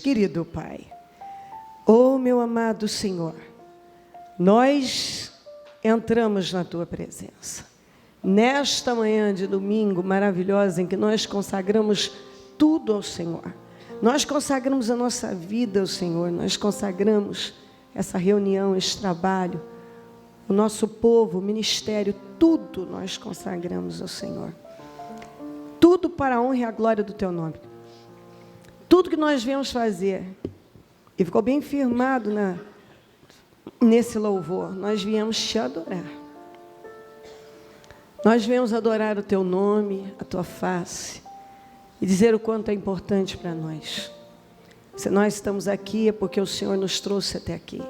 querido Pai, oh meu amado Senhor, nós entramos na Tua presença. Nesta manhã de domingo maravilhosa em que nós consagramos tudo ao Senhor. Nós consagramos a nossa vida ao Senhor, nós consagramos essa reunião, esse trabalho, o nosso povo, o ministério, tudo nós consagramos ao Senhor. Tudo para a honra e a glória do Teu nome. Tudo que nós viemos fazer, e ficou bem firmado nesse louvor, nós viemos Te adorar. Nós viemos adorar o Teu nome, a Tua face, e dizer o quanto é importante para nós. Se nós estamos aqui é porque o Senhor nos trouxe até aqui.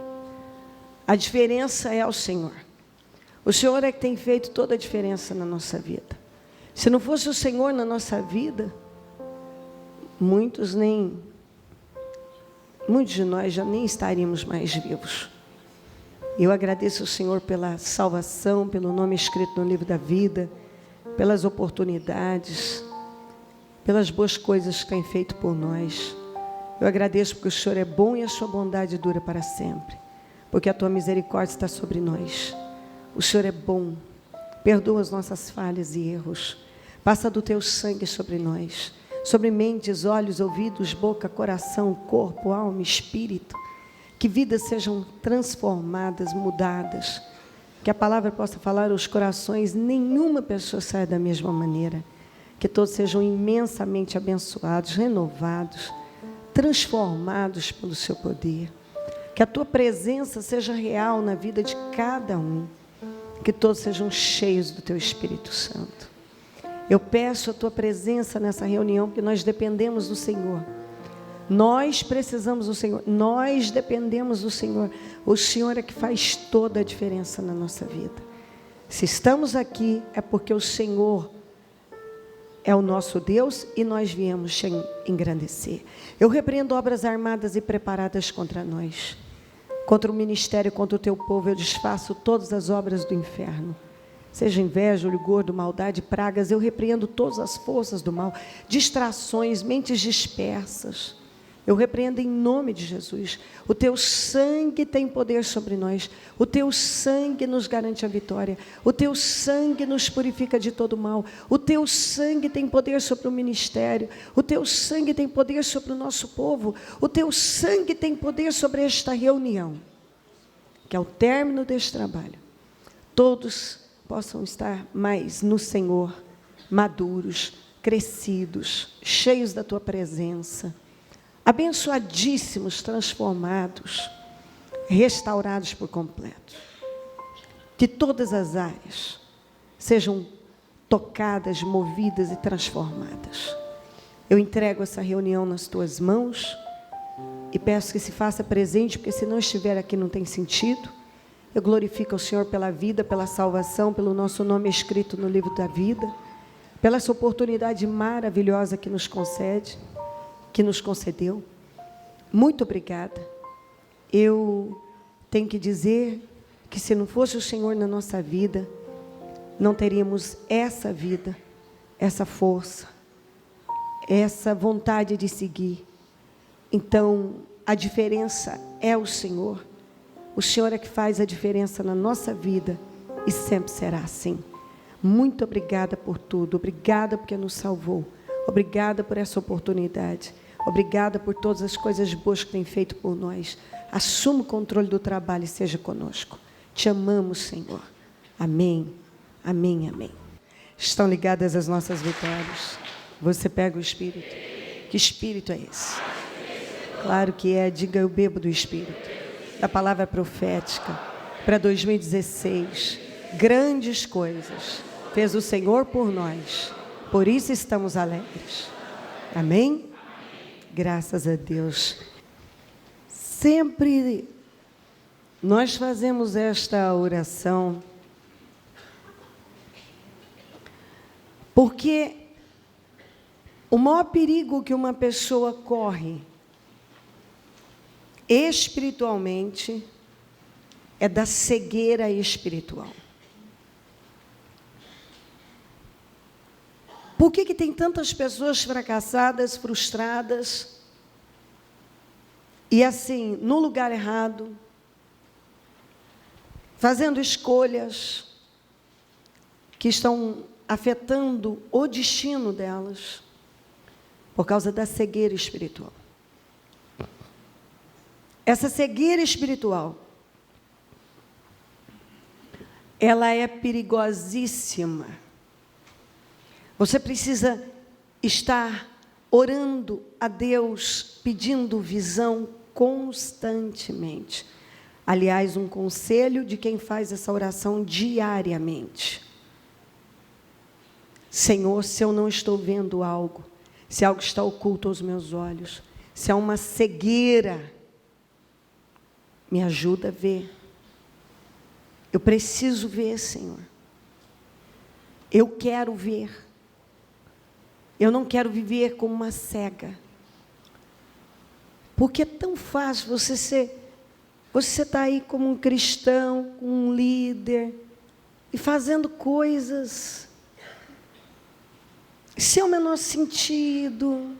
A diferença é o Senhor. O Senhor é que tem feito toda a diferença na nossa vida. Se não fosse o Senhor na nossa vida, muitos de nós já nem estaríamos mais vivos. Eu agradeço ao Senhor pela salvação, pelo nome escrito no livro da vida, pelas oportunidades, pelas boas coisas que tem feito por nós. Eu agradeço porque o Senhor é bom e a sua bondade dura para sempre, porque a tua misericórdia está sobre nós. O Senhor é bom, perdoa as nossas falhas e erros, passa do teu sangue sobre nós, sobre mentes, olhos, ouvidos, boca, coração, corpo, alma, espírito. Que vidas sejam transformadas, mudadas, que a palavra possa falar aos corações, nenhuma pessoa saia da mesma maneira, que todos sejam imensamente abençoados, renovados, transformados pelo seu poder, que a tua presença seja real na vida de cada um, que todos sejam cheios do teu Espírito Santo. Eu peço a tua presença nessa reunião, porque nós dependemos do Senhor. Nós precisamos do Senhor, nós dependemos do Senhor. O Senhor é que faz toda a diferença na nossa vida. Se estamos aqui, é porque o Senhor é o nosso Deus e nós viemos te engrandecer. Eu repreendo obras armadas e preparadas contra nós, contra o ministério, contra o teu povo. Eu desfaço todas as obras do inferno. Seja inveja, olho gordo, maldade, pragas, eu repreendo todas as forças do mal, distrações, mentes dispersas. Eu repreendo em nome de Jesus. O teu sangue tem poder sobre nós. O teu sangue nos garante a vitória. O teu sangue nos purifica de todo mal. O teu sangue tem poder sobre o ministério. O teu sangue tem poder sobre o nosso povo. O teu sangue tem poder sobre esta reunião. Que ao término deste trabalho, todos possam estar mais no Senhor, maduros, crescidos, cheios da tua presença, abençoadíssimos, transformados, restaurados por completo. Que todas as áreas sejam tocadas, movidas e transformadas. Eu entrego essa reunião nas tuas mãos e peço que se faça presente, porque se não estiver aqui não tem sentido. Eu glorifico o Senhor pela vida, pela salvação, pelo nosso nome escrito no livro da vida, pela essa oportunidade maravilhosa que nos concede, que nos concedeu. Muito obrigada. Eu tenho que dizer que se não fosse o Senhor na nossa vida, não teríamos essa vida, essa força, essa vontade de seguir. Então, a diferença é o Senhor. O Senhor é que faz a diferença na nossa vida e sempre será assim. Muito obrigada por tudo. Obrigada porque nos salvou. Obrigada por essa oportunidade. Obrigada por todas as coisas boas que tem feito por nós. Assuma o controle do trabalho e seja conosco. Te amamos, Senhor. Amém, amém, amém. Estão ligadas as nossas vitórias. Você pega o Espírito. Que Espírito é esse? Claro que é. Diga, eu bebo do Espírito. Da palavra profética para 2016. Grandes coisas fez o Senhor por nós. Por isso estamos alegres. Amém? Graças a Deus. Sempre nós fazemos esta oração porque o maior perigo que uma pessoa corre espiritualmente é da cegueira espiritual. Por que tem tantas pessoas fracassadas, frustradas, e assim, no lugar errado, fazendo escolhas que estão afetando o destino delas, por causa da cegueira espiritual. Essa cegueira espiritual, ela é perigosíssima. Você precisa estar orando a Deus, pedindo visão constantemente. Aliás, um conselho de quem faz essa oração diariamente. Senhor, se eu não estou vendo algo, se algo está oculto aos meus olhos, se há uma cegueira, me ajuda a ver. Eu preciso ver, Senhor. Eu quero ver. Eu não quero viver como uma cega. Porque é tão fácil você está aí como um cristão, um líder, e fazendo coisas sem o menor sentido.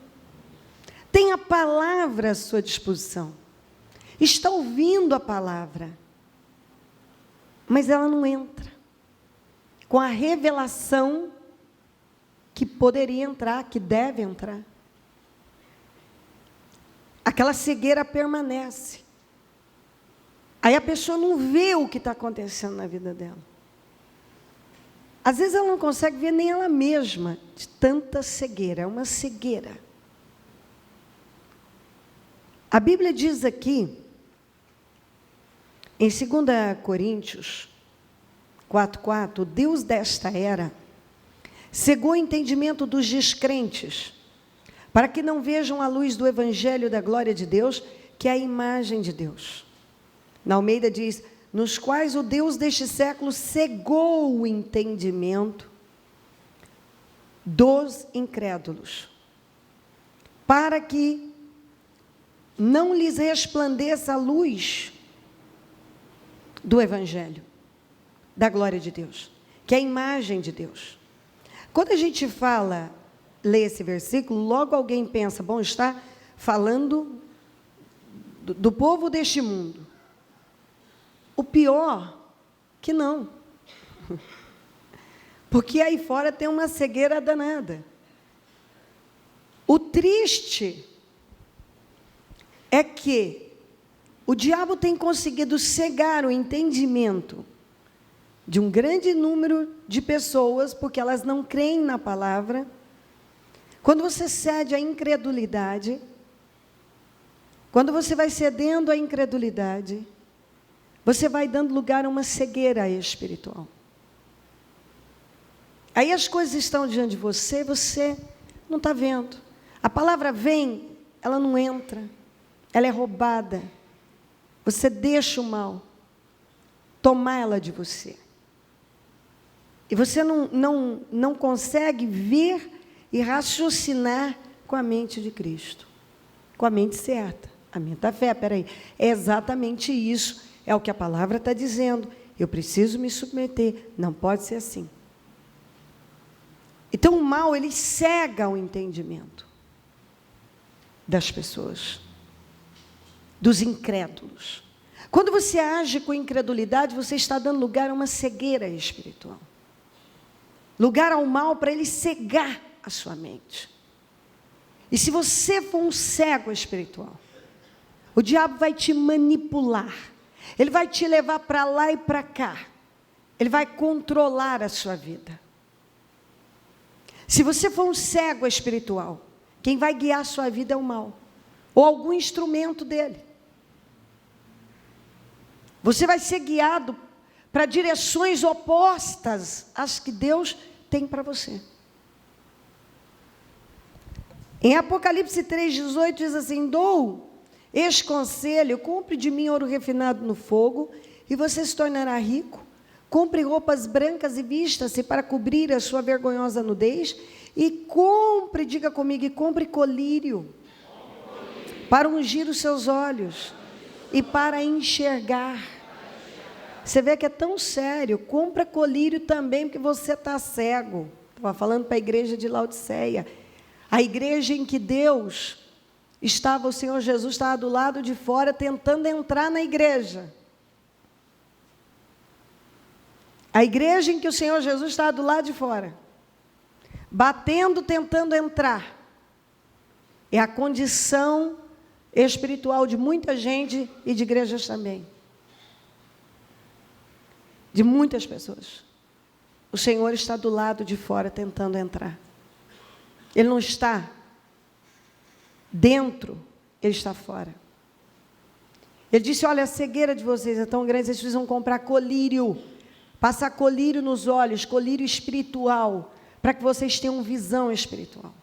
Tem a palavra à sua disposição. Está ouvindo a palavra, mas ela não entra com a revelação que poderia entrar, que deve entrar. Aquela cegueira permanece. Aí a pessoa não vê o que está acontecendo na vida dela. Às vezes ela não consegue ver nem ela mesma, de tanta cegueira. É uma cegueira. A Bíblia diz aqui, em 2 Coríntios 4:4, o Deus desta era cegou o entendimento dos descrentes, para que não vejam a luz do Evangelho da glória de Deus, que é a imagem de Deus. Na Almeida diz, nos quais o Deus deste século cegou o entendimento dos incrédulos, para que não lhes resplandeça a luz do Evangelho, da glória de Deus, que é a imagem de Deus. Quando a gente lê esse versículo, logo alguém pensa, bom, está falando do povo deste mundo. O pior, que não. Porque aí fora tem uma cegueira danada. O triste é que o diabo tem conseguido cegar o entendimento de um grande número de pessoas, porque elas não creem na palavra. Quando você cede à incredulidade, quando você vai cedendo à incredulidade, você vai dando lugar a uma cegueira espiritual. Aí as coisas estão diante de você, você não está vendo. A palavra vem, ela não entra, ela é roubada. Você deixa o mal tomar ela de você. E você não consegue ver e raciocinar com a mente de Cristo, com a mente certa, a mente da fé. Peraí, é exatamente isso, é o que a palavra está dizendo. Eu preciso me submeter, não pode ser assim. Então o mal, ele cega o entendimento das pessoas, dos incrédulos. Quando você age com incredulidade, você está dando lugar a uma cegueira espiritual. Lugar ao mal para ele cegar a sua mente. E se você for um cego espiritual, o diabo vai te manipular. Ele vai te levar para lá e para cá. Ele vai controlar a sua vida. Se você for um cego espiritual, quem vai guiar a sua vida é o mal. Ou algum instrumento dele. Você vai ser guiado para direções opostas às que Deus tem para você. Em Apocalipse 3,18 diz assim, dou este conselho, compre de mim ouro refinado no fogo, e você se tornará rico. Compre roupas brancas e vista-se para cobrir a sua vergonhosa nudez, e compre, diga comigo, e compre colírio, para ungir os seus olhos, e para enxergar. Você vê que é tão sério. Compra colírio também, porque você está cego. Estava falando para a igreja de Laodiceia. A igreja em que Deus o Senhor Jesus estava do lado de fora tentando entrar na igreja. A igreja em que o Senhor Jesus estava do lado de fora, batendo, tentando entrar, é a condição espiritual de muita gente e de igrejas também. De muitas pessoas. O Senhor está do lado de fora tentando entrar. Ele não está dentro, Ele está fora. Ele disse, olha, a cegueira de vocês é tão grande, vocês precisam comprar colírio, passar colírio nos olhos, colírio espiritual, para que vocês tenham visão espiritual.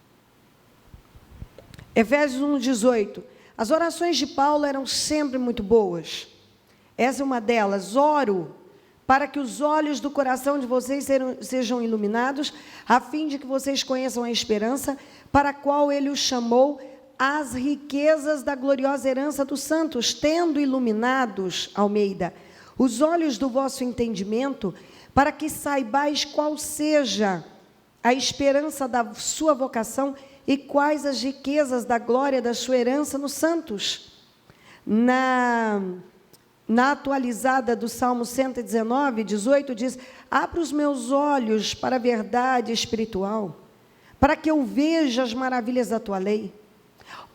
Efésios 1:18. As orações de Paulo eram sempre muito boas. Essa é uma delas. Oro para que os olhos do coração de vocês sejam iluminados, a fim de que vocês conheçam a esperança para a qual Ele os chamou, as riquezas da gloriosa herança dos santos, tendo iluminados, Almeida, os olhos do vosso entendimento, para que saibais qual seja a esperança da sua vocação e quais as riquezas da glória da sua herança nos santos. Na atualizada do Salmo 119, 18, diz, abra os meus olhos para a verdade espiritual, para que eu veja as maravilhas da tua lei.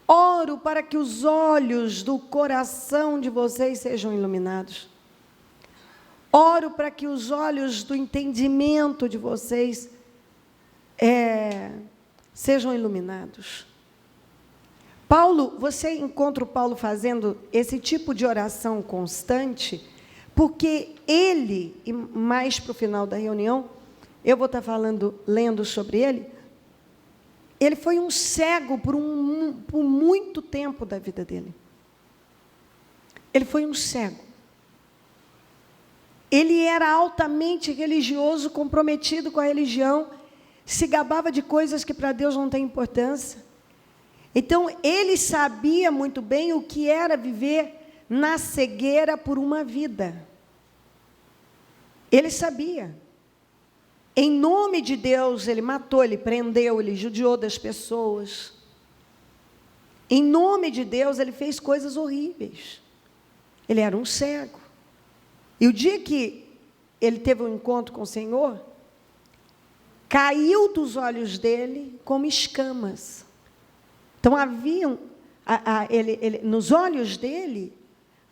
Oro para que os olhos do coração de vocês sejam iluminados. Oro para que os olhos do entendimento de vocês sejam iluminados. Paulo, você encontra o Paulo fazendo esse tipo de oração constante, porque ele, e mais para o final da reunião, eu vou estar lendo sobre ele, ele foi um cego por muito tempo da vida dele. Ele foi um cego. Ele era altamente religioso, comprometido com a religião, se gabava de coisas que para Deus não têm importância. Então, ele sabia muito bem o que era viver na cegueira por uma vida. Ele sabia. Em nome de Deus, ele matou, ele prendeu, ele judiou das pessoas. Em nome de Deus, ele fez coisas horríveis. Ele era um cego. E o dia que ele teve um encontro com o Senhor, caiu dos olhos dele como escamas. Então, haviam, nos olhos dele,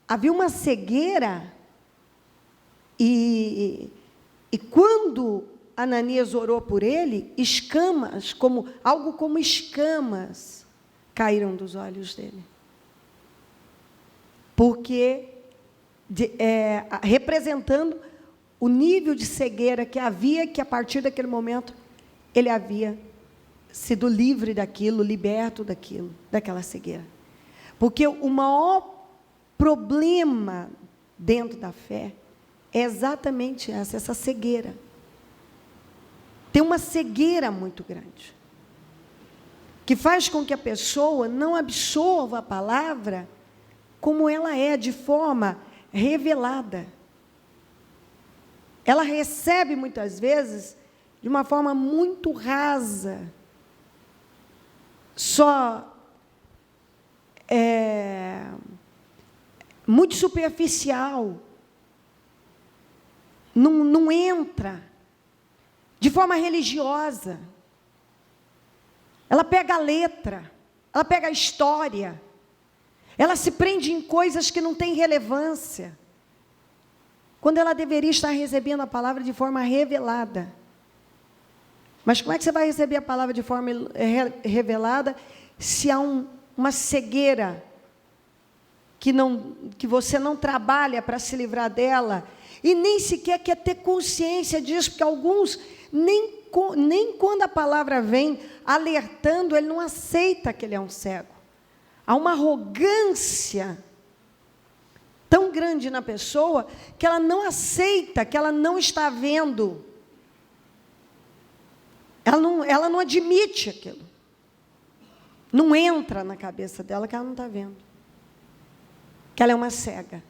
havia uma cegueira, e quando Ananias orou por ele, escamas, algo como escamas, caíram dos olhos dele. Porque, representando o nível de cegueira que havia, que a partir daquele momento, ele havia sido livre daquilo, liberto daquela cegueira. Porque o maior problema dentro da fé é exatamente essa cegueira. Tem uma cegueira muito grande, que faz com que a pessoa não absorva a palavra como ela é, de forma revelada. Ela recebe, muitas vezes, de uma forma muito rasa, muito superficial, não entra, de forma religiosa. Ela pega a letra, ela pega a história, ela se prende em coisas que não têm relevância, quando ela deveria estar recebendo a palavra de forma revelada. Mas como é que você vai receber a palavra de forma revelada se há uma cegueira que você não trabalha para se livrar dela e nem sequer quer ter consciência disso, porque alguns nem quando a palavra vem alertando, ele não aceita que ele é um cego. Há uma arrogância tão grande na pessoa que ela não aceita que ela não está vendo. Ela não admite aquilo. Não entra na cabeça dela que ela não está vendo. Que ela é uma cega.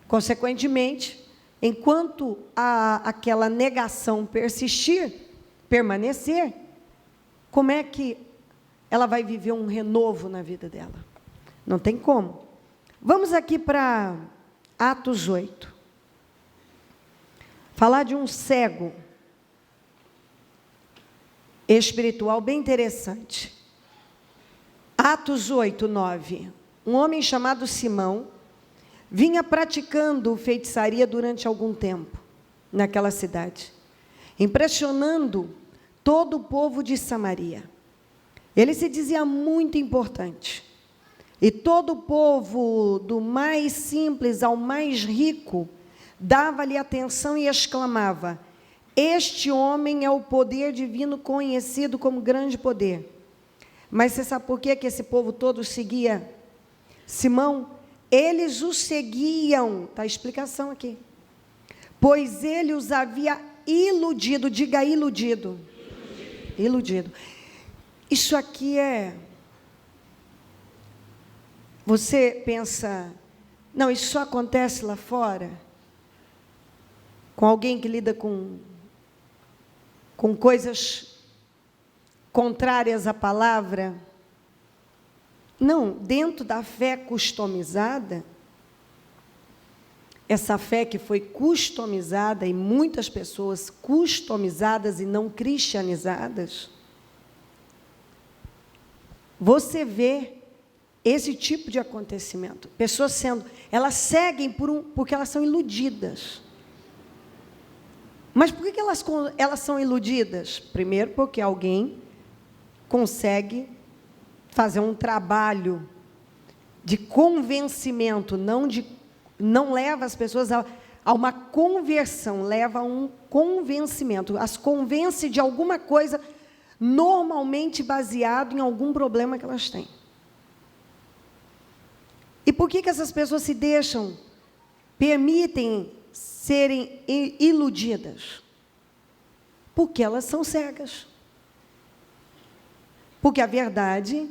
Consequentemente, enquanto aquela negação permanecer, como é que ela vai viver um renovo na vida dela. Não tem como. Vamos aqui para Atos 8. Falar de um cego espiritual bem interessante. Atos 8, 9. Um homem chamado Simão vinha praticando feitiçaria durante algum tempo naquela cidade, impressionando todo o povo de Samaria. Ele se dizia muito importante. E todo o povo, do mais simples ao mais rico, dava-lhe atenção e exclamava: este homem é o poder divino conhecido como grande poder. Mas você sabe por que esse povo todo seguia Simão? Eles o seguiam, está a explicação aqui, pois ele os havia iludido. Diga iludido. Iludido. Isso aqui é... Você pensa, não, isso só acontece lá fora, com alguém que lida com coisas contrárias à palavra. Não, dentro da fé customizada, essa fé que foi customizada, e muitas pessoas customizadas e não cristianizadas, você vê esse tipo de acontecimento. Pessoas elas seguem porque elas são iludidas. Mas por que elas são iludidas? Primeiro, porque alguém consegue fazer um trabalho de convencimento, não leva as pessoas a uma conversão, leva a um convencimento. As convence de alguma coisa, normalmente baseado em algum problema que elas têm. E por que essas pessoas se permitem serem iludidas? Porque elas são cegas. Porque a verdade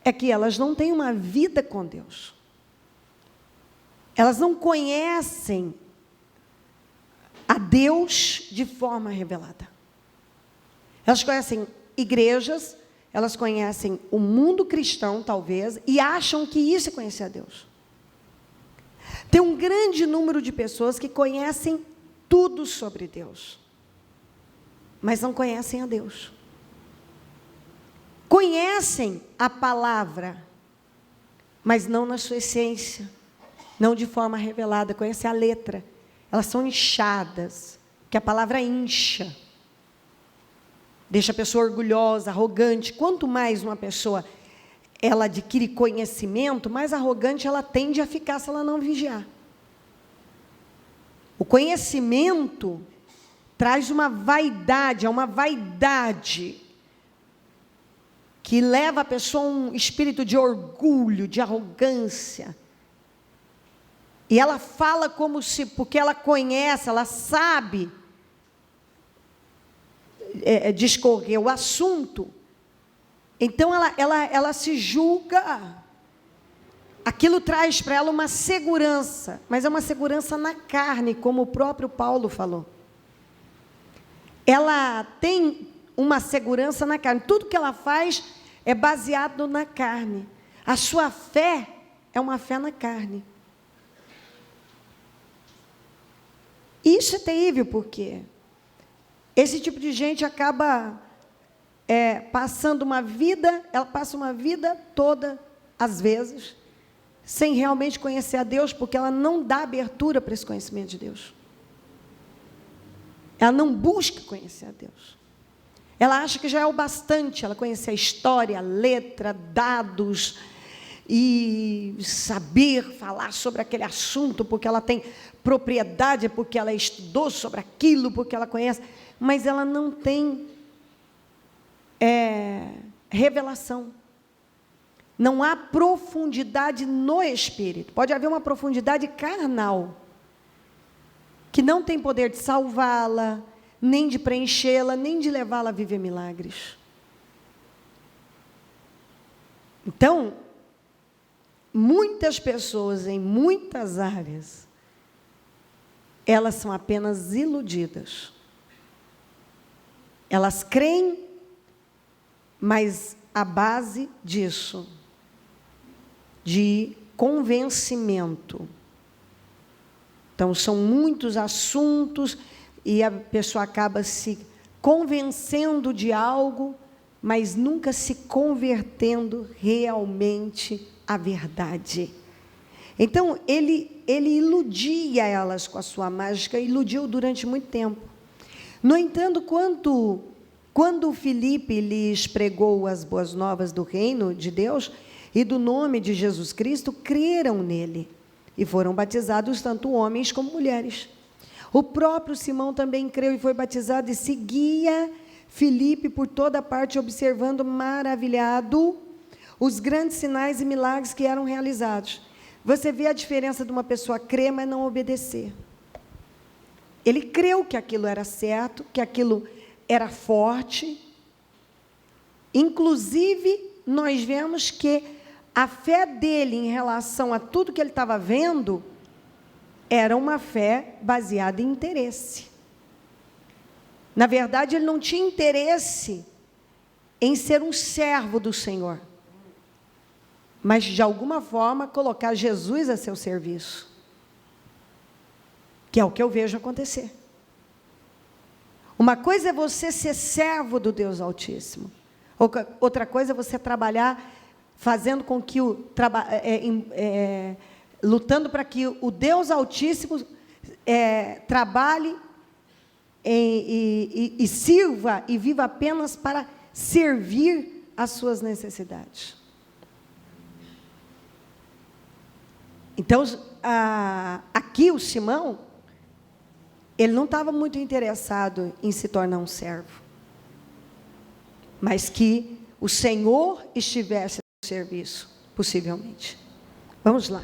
é que elas não têm uma vida com Deus. Elas não conhecem a Deus de forma revelada. Elas conhecem igrejas, elas conhecem o mundo cristão, talvez, e acham que isso é conhecer a Deus. Tem um grande número de pessoas que conhecem tudo sobre Deus, mas não conhecem a Deus. Conhecem a palavra, mas não na sua essência, não de forma revelada. Conhecem a letra. Elas são inchadas, que a palavra incha. Deixa a pessoa orgulhosa, arrogante. Quanto mais uma pessoa ela adquire conhecimento, mais arrogante ela tende a ficar se ela não vigiar. O conhecimento traz uma vaidade, é uma vaidade que leva a pessoa a um espírito de orgulho, de arrogância. E ela fala como se, porque ela conhece, ela sabe discorrer o assunto, então ela se julga. Aquilo traz para ela uma segurança, mas é uma segurança na carne, como o próprio Paulo falou. Ela tem uma segurança na carne. Tudo que ela faz é baseado na carne. A sua fé é uma fé na carne. Isso é terrível, porque esse tipo de gente acaba passando uma vida, ela passa uma vida toda, às vezes, sem realmente conhecer a Deus, porque ela não dá abertura para esse conhecimento de Deus. Ela não busca conhecer a Deus. Ela acha que já é o bastante, ela conhecer a história, a letra, dados, e saber falar sobre aquele assunto, porque ela tem propriedade, porque ela estudou sobre aquilo, porque ela conhece, mas ela não tem revelação. Não há profundidade no espírito. Pode haver uma profundidade carnal, que não tem poder de salvá-la, nem de preenchê-la, nem de levá-la a viver milagres. Então, muitas pessoas em muitas áreas, elas são apenas iludidas. Elas creem, mas a base disso, de convencimento. Então, são muitos assuntos e a pessoa acaba se convencendo de algo, mas nunca se convertendo realmente à verdade. Então, ele iludia elas com a sua mágica, iludiu durante muito tempo. No entanto, quando Filipe lhes pregou as boas novas do reino de Deus e do nome de Jesus Cristo, creram nele e foram batizados tanto homens como mulheres. O próprio Simão também creu e foi batizado e seguia Filipe por toda parte, observando maravilhado os grandes sinais e milagres que eram realizados. Você vê a diferença de uma pessoa crer, mas não obedecer. Ele creu que aquilo era certo, que aquilo era forte. Inclusive, nós vemos que a fé dele em relação a tudo que ele estava vendo era uma fé baseada em interesse. Na verdade, ele não tinha interesse em ser um servo do Senhor, mas, de alguma forma, colocar Jesus a seu serviço, que é o que eu vejo acontecer. Uma coisa é você ser servo do Deus Altíssimo, outra coisa é você trabalhar fazendo com que lutando para que o Deus Altíssimo trabalhe e sirva e viva apenas para servir às suas necessidades. Então, aqui o Simão, ele não estava muito interessado em se tornar um servo, mas que o Senhor estivesse no serviço, possivelmente. Vamos lá.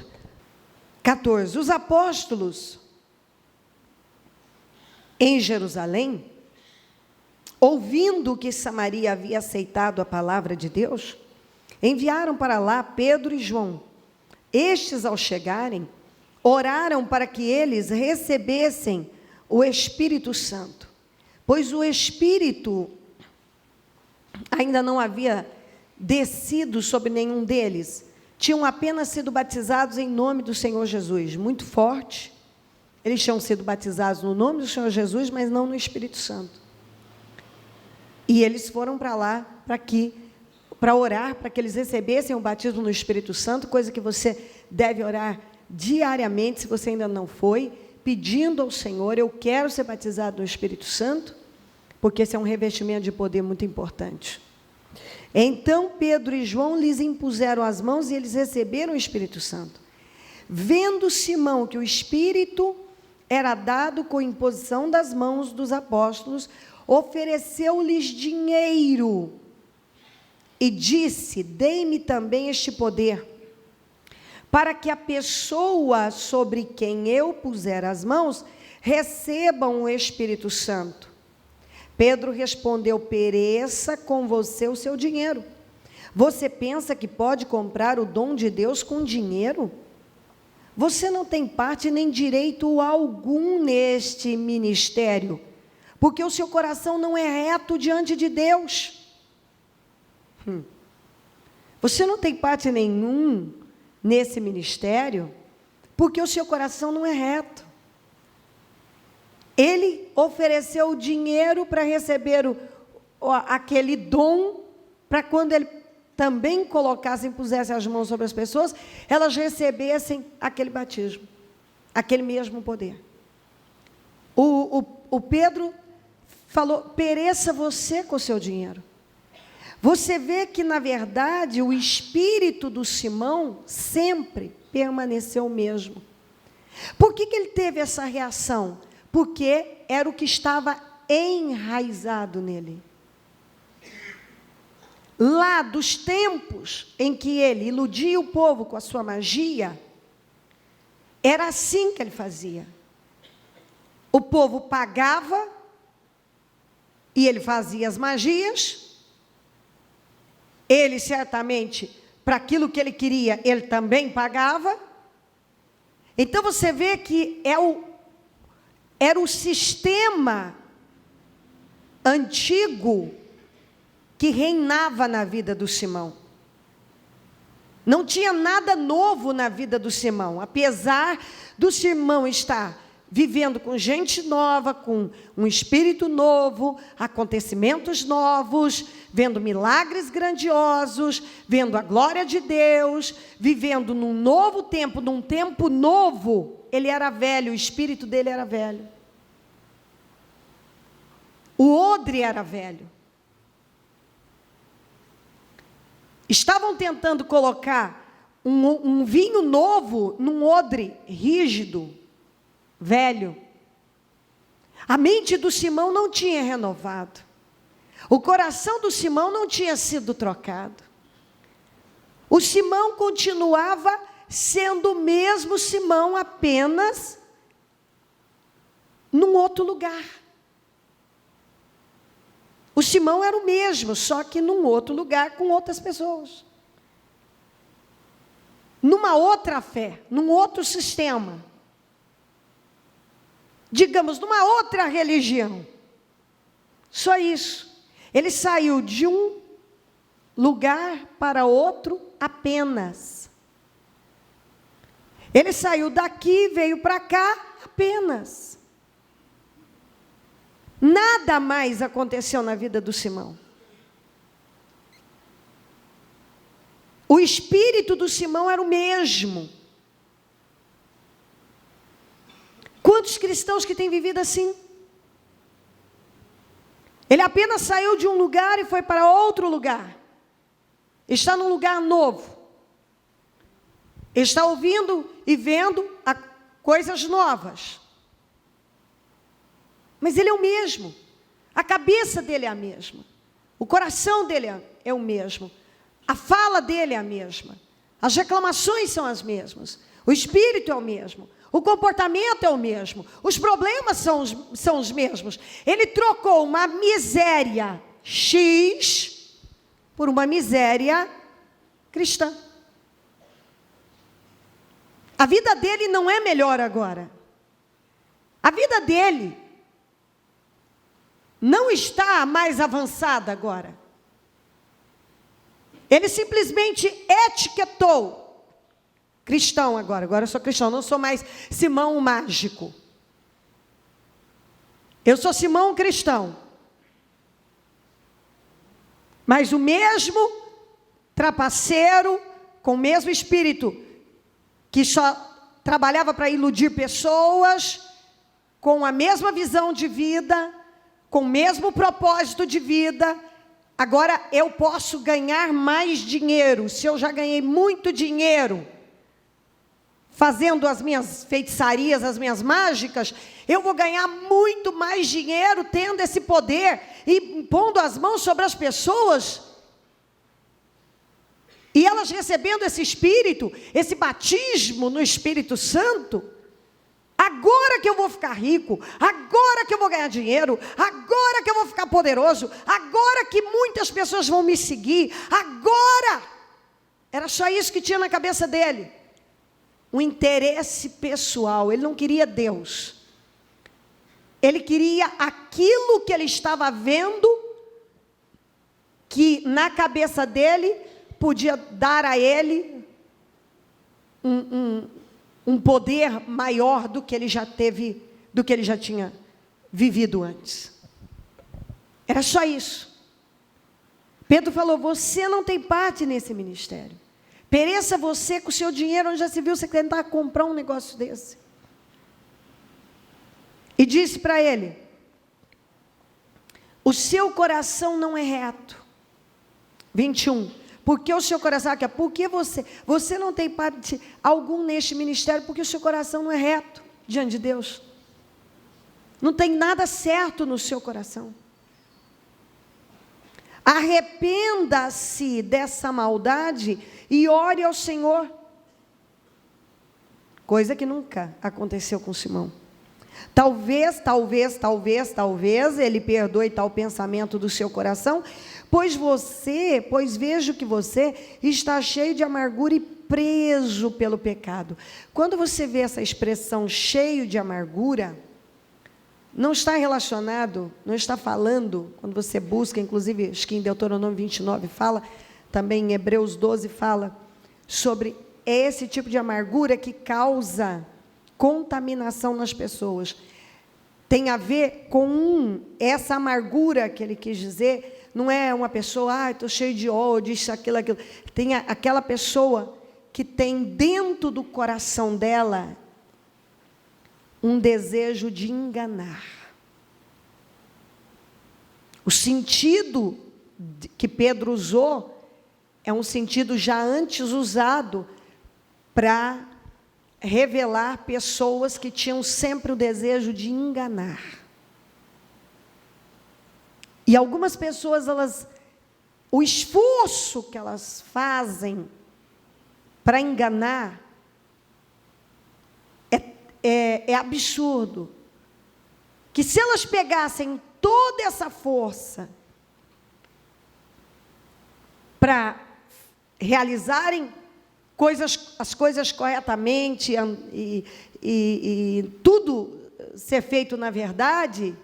14. Os apóstolos em Jerusalém, ouvindo que Samaria havia aceitado a palavra de Deus, enviaram para lá Pedro e João. Estes, ao chegarem, oraram para que eles recebessem o Espírito Santo, pois o Espírito ainda não havia descido sobre nenhum deles. Tinham apenas sido batizados em nome do Senhor Jesus, muito forte. Eles tinham sido batizados no nome do Senhor Jesus, mas não no Espírito Santo. E eles foram para lá para orar, para que eles recebessem o batismo no Espírito Santo, coisa que você deve orar diariamente, se você ainda não foi, pedindo ao Senhor: eu quero ser batizado no Espírito Santo, porque esse é um revestimento de poder muito importante. Então Pedro e João lhes impuseram as mãos e eles receberam o Espírito Santo. Vendo Simão que o Espírito era dado com imposição das mãos dos apóstolos, ofereceu-lhes dinheiro e disse: dei-me também este poder, para que a pessoa sobre quem eu puser as mãos recebam o Espírito Santo. Pedro respondeu: pereça com você o seu dinheiro. Você pensa que pode comprar o dom de Deus com dinheiro? Você não tem parte nem direito algum neste ministério, porque o seu coração não é reto diante de Deus. Você não tem parte nenhum nesse ministério, porque o seu coração não é reto. Ele ofereceu o dinheiro para receber aquele dom, para quando ele também colocasse, pusesse as mãos sobre as pessoas, elas recebessem aquele batismo, aquele mesmo poder. O Pedro falou: pereça você com o seu dinheiro. Você vê que, na verdade, o espírito do Simão sempre permaneceu o mesmo. Por que ele teve essa reação? Porque era o que estava enraizado nele. Lá dos tempos em que ele iludia o povo com a sua magia, era assim que ele fazia. O povo pagava e ele fazia as magias. Ele, certamente, para aquilo que ele queria, ele também pagava. Então, você vê que era o sistema antigo que reinava na vida do Simão. Não tinha nada novo na vida do Simão, apesar do Simão estar vivendo com gente nova, com um espírito novo, acontecimentos novos, vendo milagres grandiosos, vendo a glória de Deus, vivendo num novo tempo, num tempo novo. Ele era velho, o espírito dele era velho. O odre era velho. Estavam tentando colocar um vinho novo num odre rígido, velho. A mente do Simão não tinha renovado. O coração do Simão não tinha sido trocado. O Simão continuava sendo o mesmo Simão, apenas num outro lugar. O Simão era o mesmo, só que num outro lugar, com outras pessoas. Numa outra fé, num outro sistema. Digamos, numa outra religião. Só isso. Ele saiu de um lugar para outro apenas. Ele saiu daqui, veio para cá apenas. Nada mais aconteceu na vida do Simão. O espírito do Simão era o mesmo. Quantos cristãos que têm vivido assim? Ele apenas saiu de um lugar e foi para outro lugar. Está num lugar novo. Está ouvindo e vendo coisas novas. Mas ele é o mesmo. A cabeça dele é a mesma. O coração dele é o mesmo. A fala dele é a mesma. As reclamações são as mesmas. O espírito é o mesmo. O comportamento é o mesmo. Os problemas são os mesmos. Ele trocou uma miséria X por uma miséria cristã. A vida dele não é melhor agora. A vida dele não está mais avançada agora. Ele simplesmente etiquetou cristão agora. Agora eu sou cristão, não sou mais Simão o mágico. Eu sou Simão cristão. Mas o mesmo trapaceiro, com o mesmo espírito, que só trabalhava para iludir pessoas, com a mesma visão de vida, com o mesmo propósito de vida. Agora eu posso ganhar mais dinheiro. Se eu já ganhei muito dinheiro fazendo as minhas feitiçarias, as minhas mágicas, eu vou ganhar muito mais dinheiro tendo esse poder e pondo as mãos sobre as pessoas e elas recebendo esse Espírito, esse batismo no Espírito Santo. Agora que eu vou ficar rico, agora que eu vou ganhar dinheiro, agora que eu vou ficar poderoso, agora que muitas pessoas vão me seguir, agora. Era só isso que tinha na cabeça dele. Um interesse pessoal. Ele não queria Deus. Ele queria aquilo que ele estava vendo, que na cabeça dele podia dar a ele um poder maior do que ele já teve, do que ele já tinha vivido antes. Era só isso. Pedro falou: você não tem parte nesse ministério. Pereça você com o seu dinheiro, onde já se viu você tentar comprar um negócio desse. E disse para ele: o seu coração não é reto. 21. Porque o seu coração, porque você não tem parte algum neste ministério, porque o seu coração não é reto diante de Deus. Não tem nada certo no seu coração. Arrependa-se dessa maldade e ore ao Senhor. Coisa que nunca aconteceu com Simão. Talvez ele perdoe tal pensamento do seu coração, pois vejo que você está cheio de amargura e preso pelo pecado. Quando você vê essa expressão cheio de amargura, não está relacionado, não está falando, quando você busca, inclusive, acho que em Deuteronômio 29 fala, também em Hebreus 12 fala, sobre esse tipo de amargura que causa contaminação nas pessoas. Tem a ver com essa amargura que ele quis dizer, não é uma pessoa, estou cheio de ódio, isso, aquilo. Tem aquela pessoa que tem dentro do coração dela um desejo de enganar. O sentido que Pedro usou é um sentido já antes usado para revelar pessoas que tinham sempre o desejo de enganar. E algumas pessoas, o esforço que elas fazem para enganar é absurdo. Que se elas pegassem toda essa força para realizarem as coisas corretamente e tudo ser feito na verdade,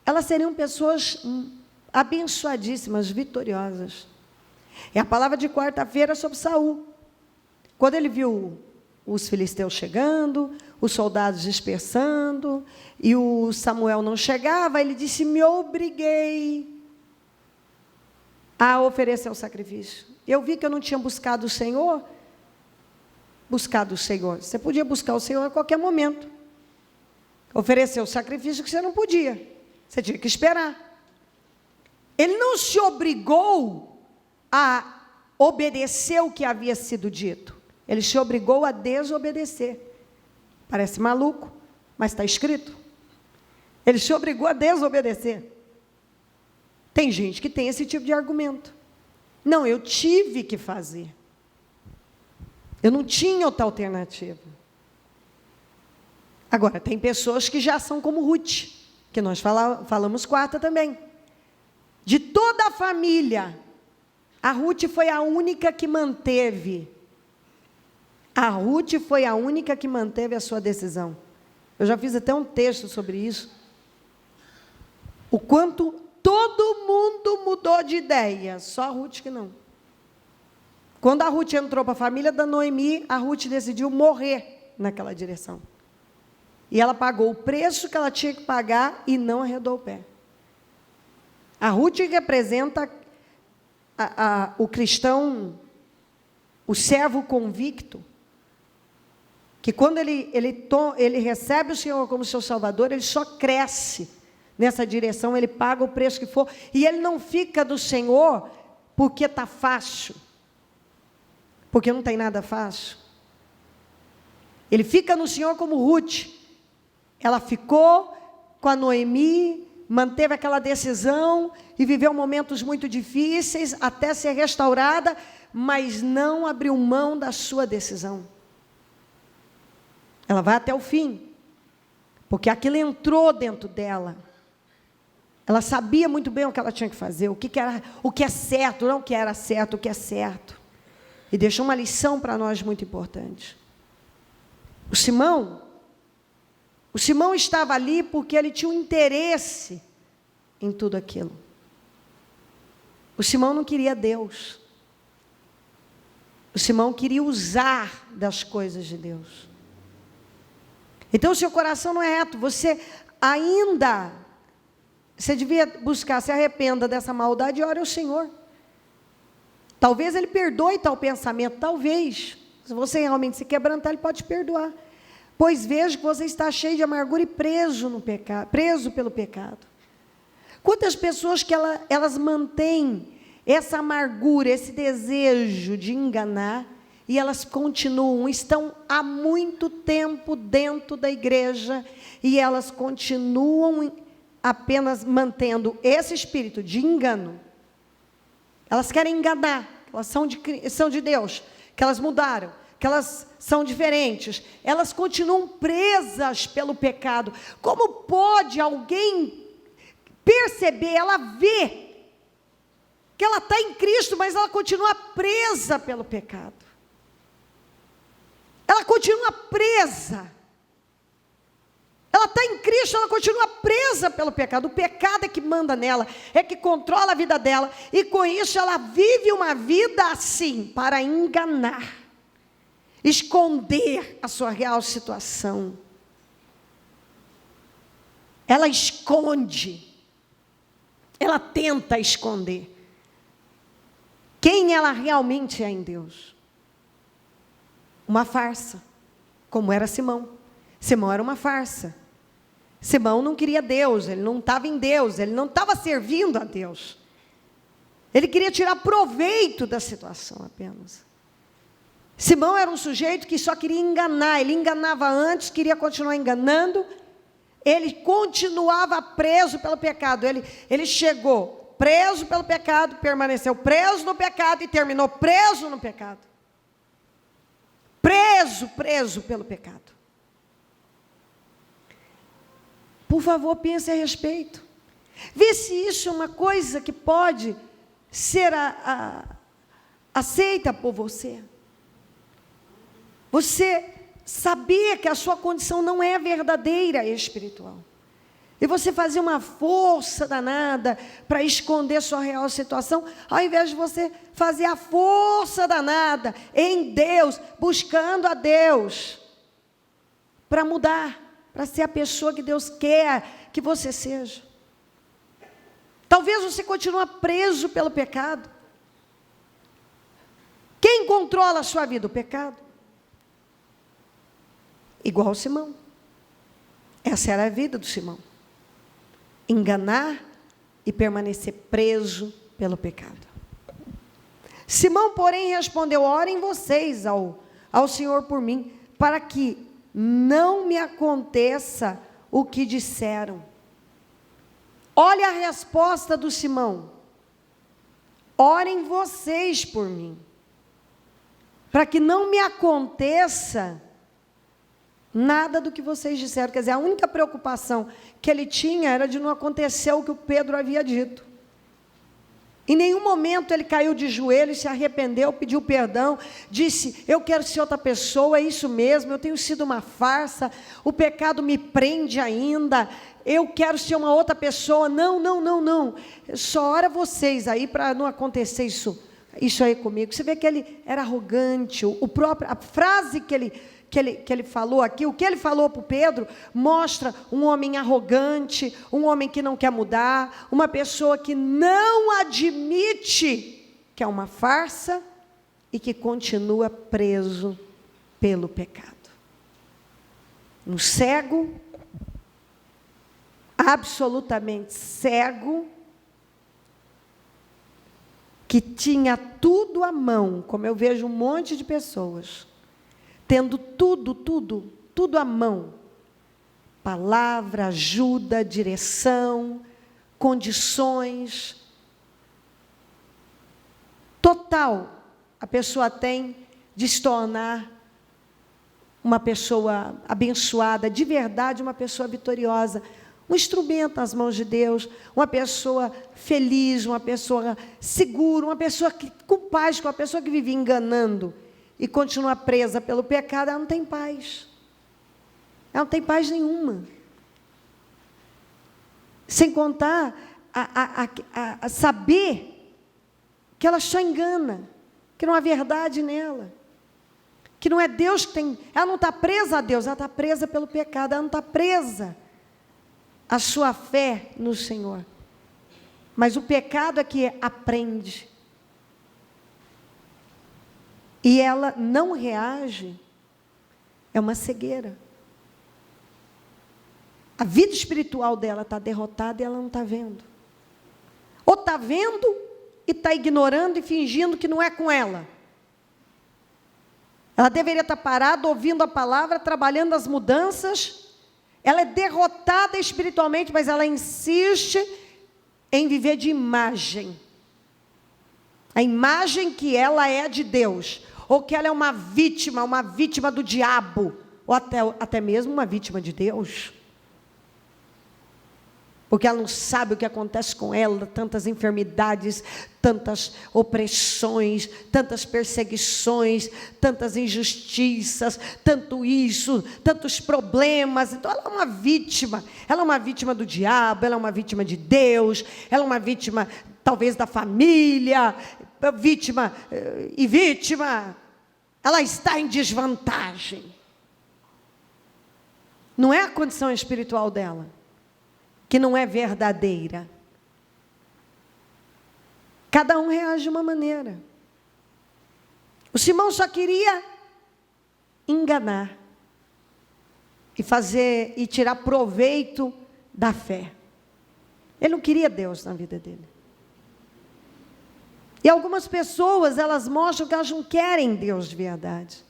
elas seriam pessoas abençoadíssimas, vitoriosas. É a palavra de quarta-feira sobre Saul. Quando ele viu os filisteus chegando, os soldados dispersando, e o Samuel não chegava, ele disse, me obriguei a oferecer o sacrifício. Eu vi que eu não tinha buscado o Senhor. Você podia buscar o Senhor a qualquer momento. Oferecer o sacrifício que você não podia. Você tinha que esperar. Ele não se obrigou a obedecer o que havia sido dito. Ele se obrigou a desobedecer. Parece maluco, mas está escrito. Ele se obrigou a desobedecer. Tem gente que tem esse tipo de argumento. Não, eu tive que fazer. Eu não tinha outra alternativa. Agora, tem pessoas que já são como Ruth, que nós falamos quarta também. De toda a família, a Ruth foi a única que manteve. A Ruth foi a única que manteve a sua decisão. Eu já fiz até um texto sobre isso. O quanto todo mundo mudou de ideia, só a Ruth que não. Quando a Ruth entrou para a família da Noemi, a Ruth decidiu morrer naquela direção. E ela pagou o preço que ela tinha que pagar e não arredou o pé. A Ruth representa o cristão, o servo convicto, que quando ele recebe o Senhor como seu Salvador, ele só cresce nessa direção, ele paga o preço que for, e ele não fica do Senhor porque está fácil, porque não tem nada fácil. Ele fica no Senhor como Ruth. Ela ficou com a Noemi, manteve aquela decisão e viveu momentos muito difíceis até ser restaurada, mas não abriu mão da sua decisão. Ela vai até o fim, porque aquilo entrou dentro dela. Ela sabia muito bem o que ela tinha que fazer, o que é certo, não o que era certo, o que é certo. E deixou uma lição para nós muito importante. O Simão estava ali porque ele tinha um interesse em tudo aquilo. O Simão não queria Deus. O Simão queria usar das coisas de Deus. Então, o seu coração não é reto. Você devia buscar, se arrependa dessa maldade e ore ao Senhor. Talvez Ele perdoe tal pensamento, talvez. Se você realmente se quebrantar, Ele pode te perdoar. Pois vejo que você está cheio de amargura e preso pelo pecado. Quantas pessoas que elas mantêm essa amargura, esse desejo de enganar, e elas estão há muito tempo dentro da igreja, e elas continuam apenas mantendo esse espírito de engano. Elas querem enganar, elas são de Deus, que elas mudaram, que elas são diferentes, elas continuam presas pelo pecado. Como pode alguém perceber, ela vê que ela está em Cristo, mas ela continua presa pelo pecado? Ela continua presa. Ela está em Cristo, ela continua presa pelo pecado. O pecado é que manda nela, é que controla a vida dela. E com isso ela vive uma vida assim, para enganar, esconder a sua real situação. Ela esconde, ela tenta esconder quem ela realmente é em Deus. Uma farsa, como era Simão. Simão era uma farsa. Simão não queria Deus, ele não estava em Deus, ele não estava servindo a Deus. Ele queria tirar proveito da situação apenas. Simão era um sujeito que só queria enganar, ele enganava antes, queria continuar enganando, ele continuava preso pelo pecado, ele chegou preso pelo pecado, permaneceu preso no pecado e terminou preso no pecado. Preso pelo pecado. Por favor, pense a respeito. Vê se isso é uma coisa que pode ser aceita por você. Você saber que a sua condição não é verdadeira espiritual. E você fazer uma força danada para esconder sua real situação, ao invés de você fazer a força danada em Deus, buscando a Deus, para mudar, para ser a pessoa que Deus quer que você seja. Talvez você continue preso pelo pecado. Quem controla a sua vida? O pecado. Igual Simão. Essa era a vida do Simão. Enganar e permanecer preso pelo pecado. Simão, porém, respondeu: orem vocês ao Senhor por mim, para que não me aconteça o que disseram. Olha a resposta do Simão: orem vocês por mim, para que não me aconteça nada do que vocês disseram. Quer dizer, a única preocupação que ele tinha era de não acontecer o que o Pedro havia dito. Em nenhum momento ele caiu de joelhos, se arrependeu, pediu perdão, disse: eu quero ser outra pessoa, é isso mesmo, eu tenho sido uma farsa, o pecado me prende ainda, eu quero ser uma outra pessoa. Não. Só ora vocês aí para não acontecer isso aí comigo. Você vê que ele era arrogante, a frase que ele falou aqui, o que ele falou para o Pedro, mostra um homem arrogante, um homem que não quer mudar, uma pessoa que não admite que é uma farsa e que continua preso pelo pecado. Um cego, absolutamente cego, que tinha tudo à mão, como eu vejo um monte de pessoas, tendo tudo à mão. Palavra, ajuda, direção, condições. Total, a pessoa tem de se tornar uma pessoa abençoada, de verdade uma pessoa vitoriosa, um instrumento nas mãos de Deus, uma pessoa feliz, uma pessoa segura, uma pessoa com paz, uma pessoa que vive enganando e continua presa pelo pecado. Ela não tem paz. Ela não tem paz nenhuma. Sem contar a saber que ela só engana, que não há verdade nela, que não é Deus que tem. Ela não está presa a Deus, ela está presa pelo pecado, ela não está presa à sua fé no Senhor. Mas o pecado é que aprende. E ela não reage, é uma cegueira. A vida espiritual dela está derrotada e ela não está vendo. Ou está vendo e está ignorando e fingindo que não é com ela. Ela deveria estar parada, ouvindo a palavra, trabalhando as mudanças. Ela é derrotada espiritualmente, mas ela insiste em viver de imagem. A imagem que ela é de Deus, ou que ela é uma vítima do diabo, ou até mesmo uma vítima de Deus. porque ela não sabe o que acontece com ela, tantas enfermidades, tantas opressões, tantas perseguições, tantas injustiças, tanto isso, tantos problemas. Então ela é uma vítima do diabo, ela é uma vítima de Deus, ela é uma vítima talvez da família, vítima, ela está em desvantagem. Não é a condição espiritual dela que não é verdadeira. Cada um reage de uma maneira. O Simão só queria enganar e tirar proveito da fé. Ele não queria Deus na vida dele. E algumas pessoas, elas mostram que elas não querem Deus de verdade.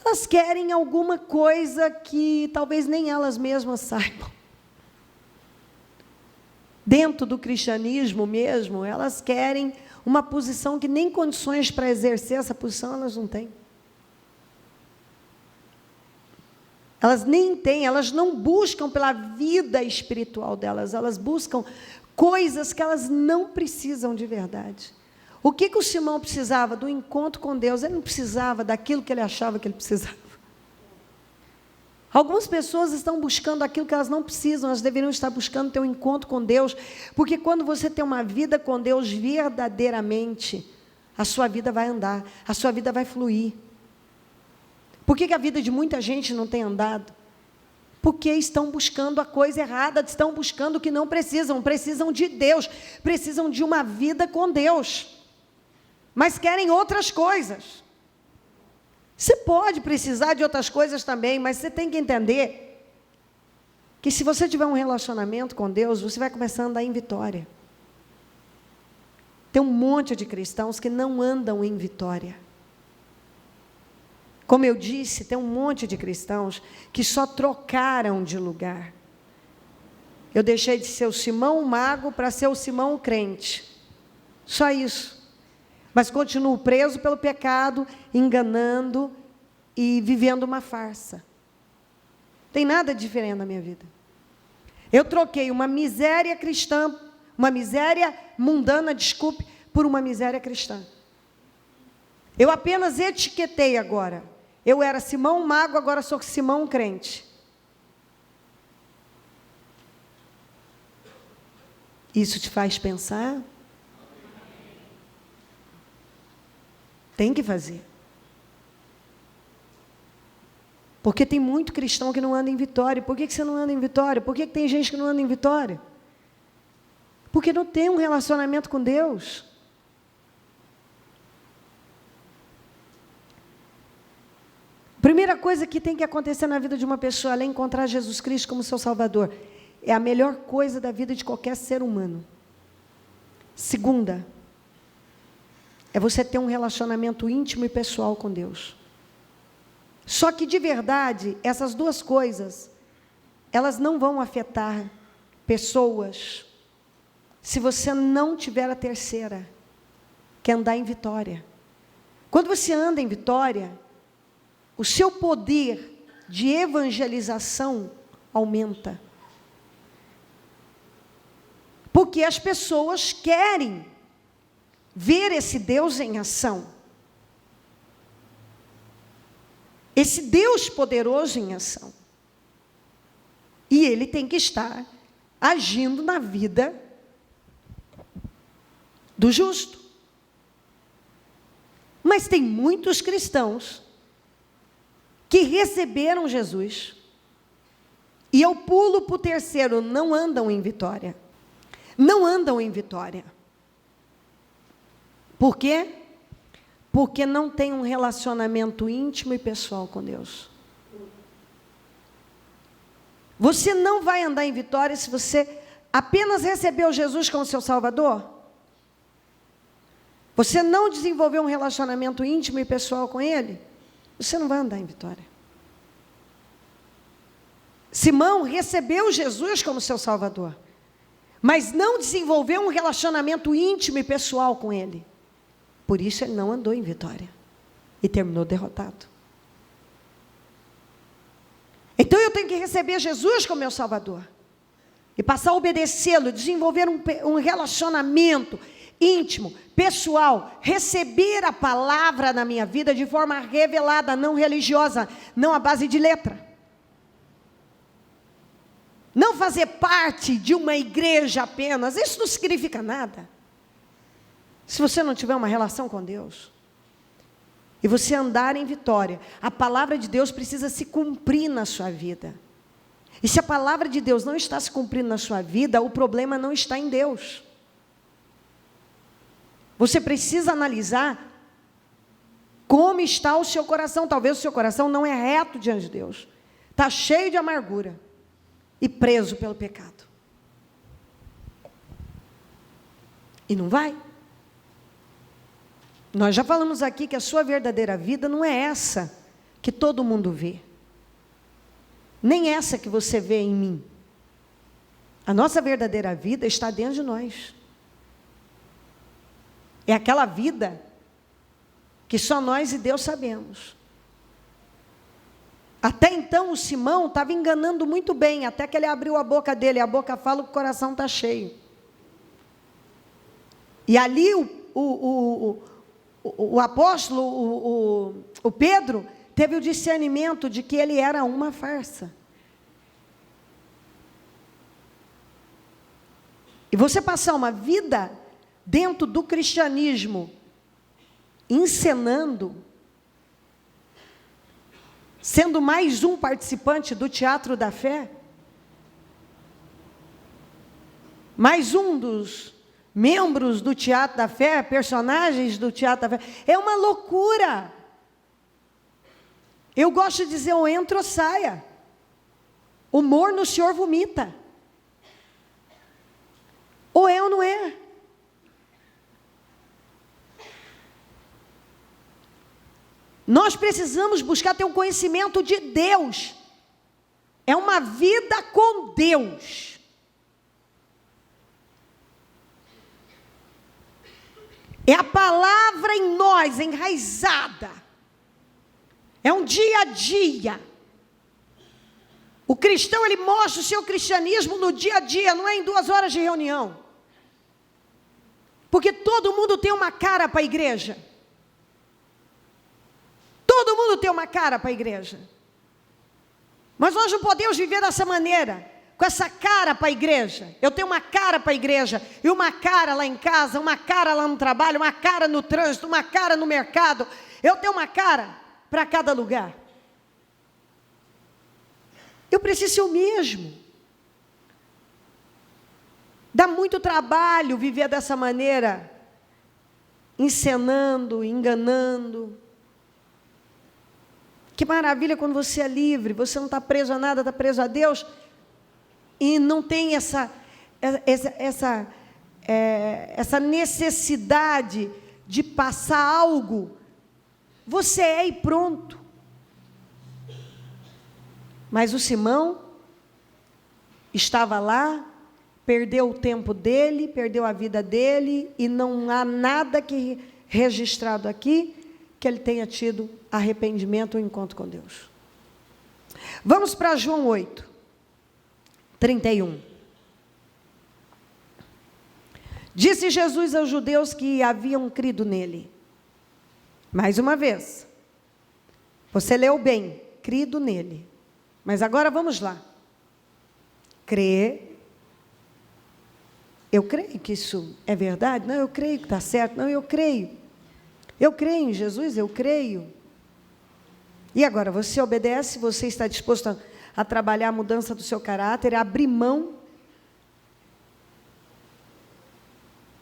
Elas querem alguma coisa que talvez nem elas mesmas saibam. Dentro do cristianismo mesmo, elas querem uma posição que nem condições para exercer essa posição elas não têm. Elas nem têm, elas não buscam pela vida espiritual delas, elas buscam coisas que elas não precisam de verdade. O que o Simão precisava? Do encontro com Deus. Ele não precisava daquilo que ele achava que ele precisava. Algumas pessoas estão buscando aquilo que elas não precisam, elas deveriam estar buscando ter um encontro com Deus, porque quando você tem uma vida com Deus verdadeiramente, a sua vida vai andar, a sua vida vai fluir. Por que a vida de muita gente não tem andado? Porque estão buscando a coisa errada, estão buscando o que não precisam, precisam de Deus, precisam de uma vida com Deus. Mas querem outras coisas. Você pode precisar de outras coisas também, mas você tem que entender que se você tiver um relacionamento com Deus, você vai começar a andar em vitória. Tem um monte de cristãos que não andam em vitória. Como eu disse, tem um monte de cristãos que só trocaram de lugar. Eu deixei de ser o Simão o mago para ser o Simão o crente. Só isso. Mas continuo preso pelo pecado, enganando e vivendo uma farsa. Não tem nada diferente na minha vida. Eu troquei uma miséria cristã, uma miséria mundana, desculpe, por uma miséria cristã. Eu apenas etiquetei agora. Eu era Simão mago, agora sou Simão crente. Isso te faz pensar? Tem que fazer. Porque tem muito cristão que não anda em vitória. Por que você não anda em vitória? Por que tem gente que não anda em vitória? Porque não tem um relacionamento com Deus. Primeira coisa que tem que acontecer na vida de uma pessoa, ela é encontrar Jesus Cristo como seu Salvador. É a melhor coisa da vida de qualquer ser humano. Segunda, é você ter um relacionamento íntimo e pessoal com Deus. Só que, de verdade, essas duas coisas, elas não vão afetar pessoas se você não tiver a terceira, que é andar em vitória. Quando você anda em vitória, o seu poder de evangelização aumenta. Porque as pessoas querem ver esse Deus em ação. Esse Deus poderoso em ação. E ele tem que estar agindo na vida do justo. Mas tem muitos cristãos que receberam Jesus, e eu pulo para o terceiro, não andam em vitória. Não andam em vitória. Por quê? Porque não tem um relacionamento íntimo e pessoal com Deus. Você não vai andar em vitória se você apenas recebeu Jesus como seu Salvador. Você não desenvolveu um relacionamento íntimo e pessoal com Ele, você não vai andar em vitória. Simão recebeu Jesus como seu Salvador, mas não desenvolveu um relacionamento íntimo e pessoal com Ele. Por isso ele não andou em vitória e terminou derrotado. Então eu tenho que receber Jesus como meu Salvador. e passar a obedecê-lo, desenvolver um relacionamento íntimo, pessoal, receber a palavra na minha vida de forma revelada, não religiosa, não à base de letra. Não fazer parte de uma igreja apenas, isso não significa nada. Se você não tiver uma relação com Deus, e você andar em vitória, a palavra de Deus precisa se cumprir na sua vida. E se a palavra de Deus não está se cumprindo na sua vida, o problema não está em Deus. Você precisa analisar como está o seu coração. Talvez o seu coração não é reto diante de Deus. Está cheio de amargura e preso pelo pecado. E não vai. Nós já falamos aqui que a sua verdadeira vida não é essa que todo mundo vê. Nem essa que você vê em mim. A nossa verdadeira vida está dentro de nós. É aquela vida que só nós e Deus sabemos. Até então o Simão estava enganando muito bem, até que ele abriu a boca dele, a boca fala que o coração está cheio. E ali o apóstolo, o Pedro, teve o discernimento de que ele era uma farsa. E você passar uma vida dentro do cristianismo, encenando, sendo mais um participante do teatro da fé, mais um dos membros do teatro da fé, personagens do teatro da fé, é uma loucura. Eu gosto de dizer, ou entra ou saia. Humor no senhor vomita. Ou é ou não é. Nós precisamos buscar ter um conhecimento de Deus. É uma vida com Deus. É a palavra em nós, enraizada. É um dia a dia. O cristão, ele mostra o seu cristianismo no dia a dia, não é em 2 horas de reunião. Porque todo mundo tem uma cara para a igreja. Todo mundo tem uma cara para a igreja. Mas nós não podemos viver dessa maneira, com essa cara para a igreja. Eu tenho uma cara para a igreja, e uma cara lá em casa, uma cara lá no trabalho, uma cara no trânsito, uma cara no mercado. Eu tenho uma cara para cada lugar. Eu preciso ser o mesmo. Dá muito trabalho viver dessa maneira, encenando, enganando. Que maravilha quando você é livre, você não está preso a nada, está preso a Deus, e não tem essa necessidade de passar algo. Você é e pronto. Mas o Simão estava lá, perdeu o tempo dele, perdeu a vida dele, e não há nada que registrado aqui que ele tenha tido arrependimento ou encontro com Deus. Vamos para João 8, 31. Disse Jesus aos judeus que haviam crido nele. Mais uma vez. Você leu bem, crido nele. Mas agora vamos lá. Crer. Eu creio que isso é verdade? Não, eu creio que está certo. Não, eu creio. Eu creio em Jesus, eu creio. E agora, você obedece, você está disposto a trabalhar a mudança do seu caráter, a abrir mão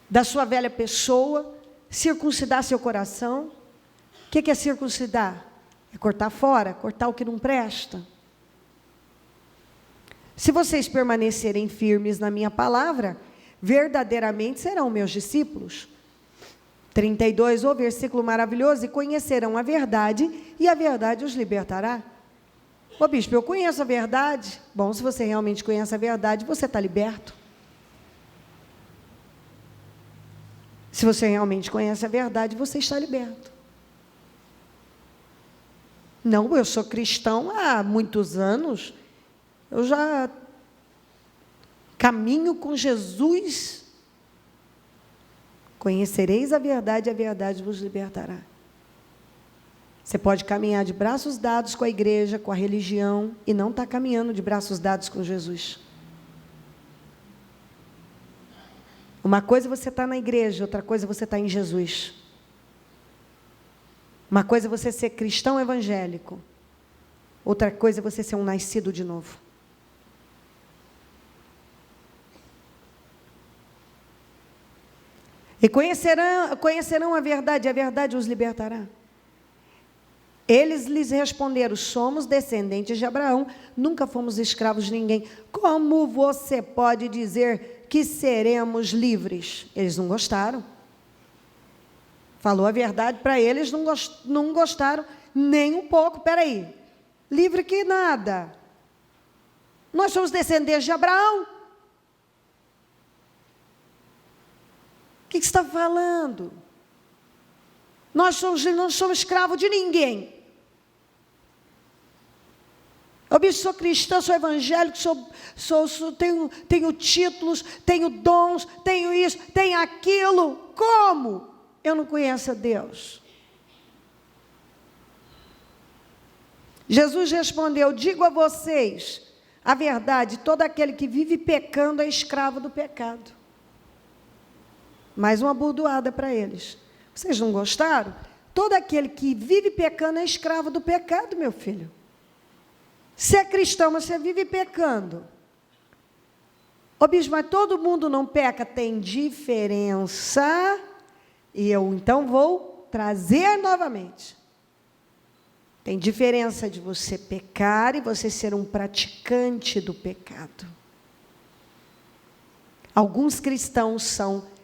da sua velha pessoa, circuncidar seu coração. O que é circuncidar? É cortar fora, cortar o que não presta. Se vocês permanecerem firmes na minha palavra, verdadeiramente serão meus discípulos. 32, o versículo maravilhoso, e conhecerão a verdade, e a verdade os libertará. Ô bispo, eu conheço a verdade. Bom, se você realmente conhece a verdade, você está liberto. Se você realmente conhece a verdade, você está liberto. Não, eu sou cristão há muitos anos, eu já caminho com Jesus, conhecereis a verdade e a verdade vos libertará. Você pode caminhar de braços dados com a igreja, com a religião, e não está caminhando de braços dados com Jesus. Uma coisa é você está na igreja, outra coisa é você está em Jesus. Uma coisa é você ser cristão evangélico, outra coisa é você ser um nascido de novo. E conhecerão a verdade os libertará. Eles lhes responderam: somos descendentes de Abraão, nunca fomos escravos de ninguém. Como você pode dizer que seremos livres? Eles não gostaram. Falou a verdade para eles, não gostaram nem um pouco. Espera aí, livre que nada. Nós somos descendentes de Abraão. O que você está falando? Nós não somos escravos de ninguém. Eu bicho, sou cristã, sou evangélico, tenho títulos, tenho dons, tenho isso, tenho aquilo. Como? Eu não conheço a Deus. Jesus respondeu: digo a vocês a verdade, todo aquele que vive pecando é escravo do pecado. Mais uma burdoada para eles. Vocês não gostaram? Todo aquele que vive pecando é escravo do pecado, meu filho. Você é cristão, mas você vive pecando. Ô bispo, mas todo mundo não peca? Tem diferença. E eu então vou trazer novamente. Tem diferença de você pecar e você ser um praticante do pecado. Alguns cristãos são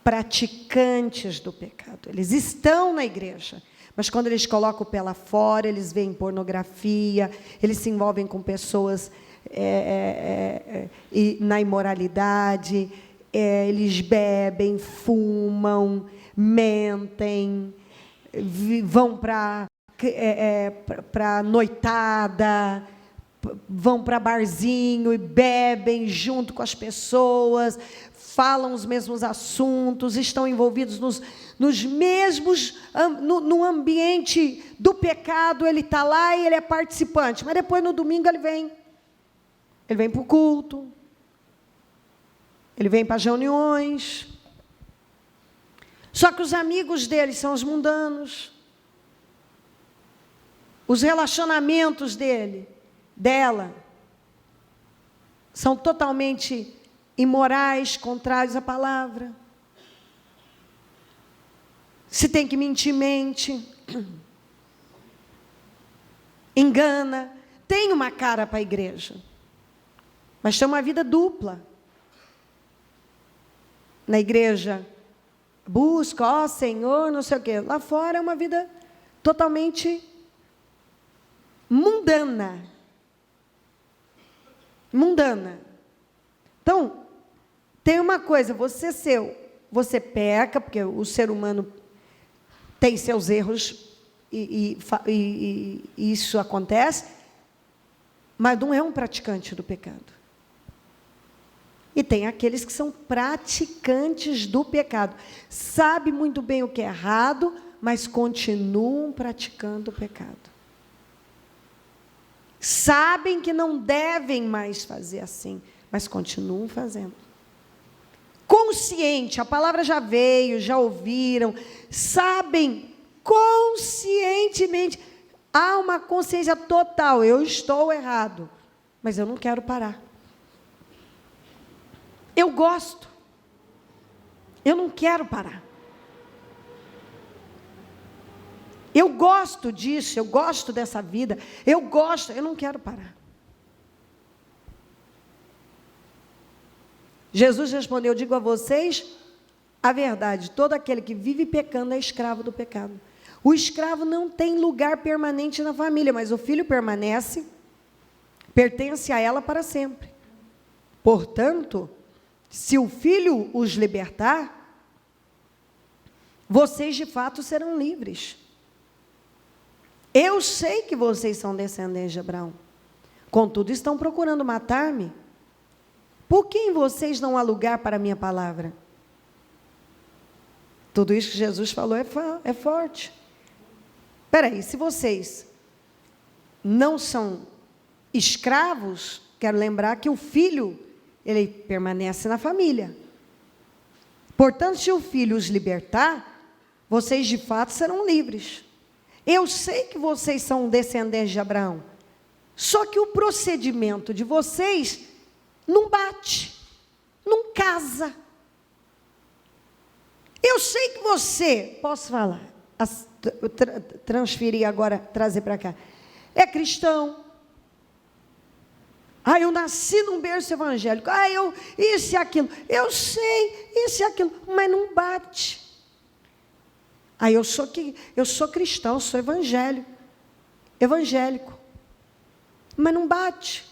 praticantes do pecado. Eles estão na igreja, mas quando eles colocam o pé lá fora, eles veem pornografia, eles se envolvem com pessoas na imoralidade, eles bebem, fumam, mentem, vão para noitada, vão para barzinho e bebem junto com as pessoas, falam os mesmos assuntos, estão envolvidos nos mesmos, no ambiente do pecado. Ele está lá e ele é participante, mas depois no domingo ele vem para o culto, ele vem para as reuniões, só que os amigos dele são os mundanos, os relacionamentos dela, são totalmente imorais, contrários à palavra. Se tem que mentir, mente. Engana. Tem uma cara para a igreja, mas tem uma vida dupla. Na igreja, busca, ó Senhor, não sei o quê. Lá fora é uma vida totalmente mundana. Mundana. Então, tem uma coisa, você peca, porque o ser humano tem seus erros, e isso acontece, mas não é um praticante do pecado. E tem aqueles que são praticantes do pecado. Sabe muito bem o que é errado, mas continuam praticando o pecado. Sabem que não devem mais fazer assim, mas continuam fazendo. Consciente, a palavra já veio, já ouviram, sabem conscientemente, há uma consciência total, eu estou errado, mas eu não quero parar. Eu gosto, eu não quero parar. Eu gosto disso, eu gosto dessa vida, eu não quero parar. Jesus respondeu: digo a vocês a verdade, todo aquele que vive pecando é escravo do pecado. O escravo não tem lugar permanente na família, mas o filho pertence a ela para sempre. Portanto, se o filho os libertar, vocês de fato serão livres. Eu sei que vocês são descendentes de Abraão, contudo estão procurando matar-me, por que em vocês não há lugar para a minha palavra? Tudo isso que Jesus falou é forte. Espera aí, se vocês não são escravos, quero lembrar que o filho, ele permanece na família. Portanto, se o filho os libertar, vocês de fato serão livres. Eu sei que vocês são descendentes de Abraão, só que o procedimento de vocês não bate, não casa. Eu sei que você, posso falar, transferir agora, trazer para cá, é cristão. Eu nasci num berço evangélico. Isso e aquilo. Eu sei, isso e aquilo, mas não bate. Eu sou cristão, sou evangélico. Mas não bate.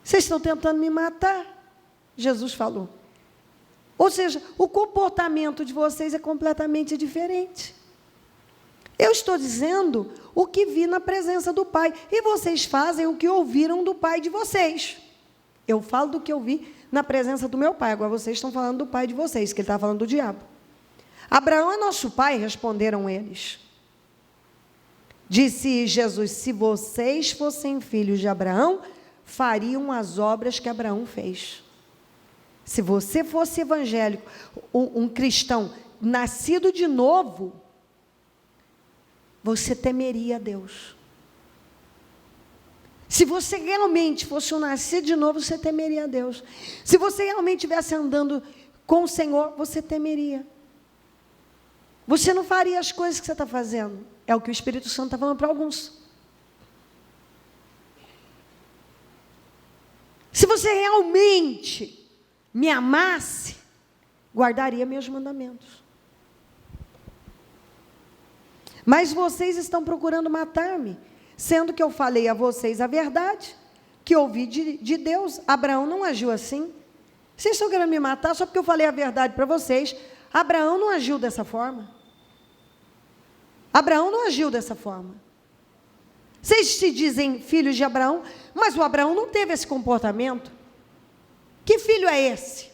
Vocês estão tentando me matar, Jesus falou. Ou seja, o comportamento de vocês é completamente diferente. Eu estou dizendo o que vi na presença do Pai, e vocês fazem o que ouviram do Pai de vocês. Eu falo do que eu vi na presença do meu Pai, agora vocês estão falando do pai de vocês, que ele está falando do diabo. Abraão é nosso pai, responderam eles. Disse Jesus, se vocês fossem filhos de Abraão, fariam as obras que Abraão fez. Se você fosse evangélico, um cristão nascido de novo, você temeria a Deus. Se você realmente fosse um nascido de novo, você temeria a Deus. Se você realmente estivesse andando com o Senhor, você temeria. Você não faria as coisas que você está fazendo. É o que o Espírito Santo está falando para alguns. Se você realmente me amasse, guardaria meus mandamentos. Mas vocês estão procurando matar-me, sendo que eu falei a vocês a verdade, que ouvi de Deus. Abraão não agiu assim. Vocês estão querendo me matar só porque eu falei a verdade para vocês. Abraão não agiu dessa forma. Abraão não agiu dessa forma. Vocês se dizem filhos de Abraão, mas o Abraão não teve esse comportamento. Que filho é esse?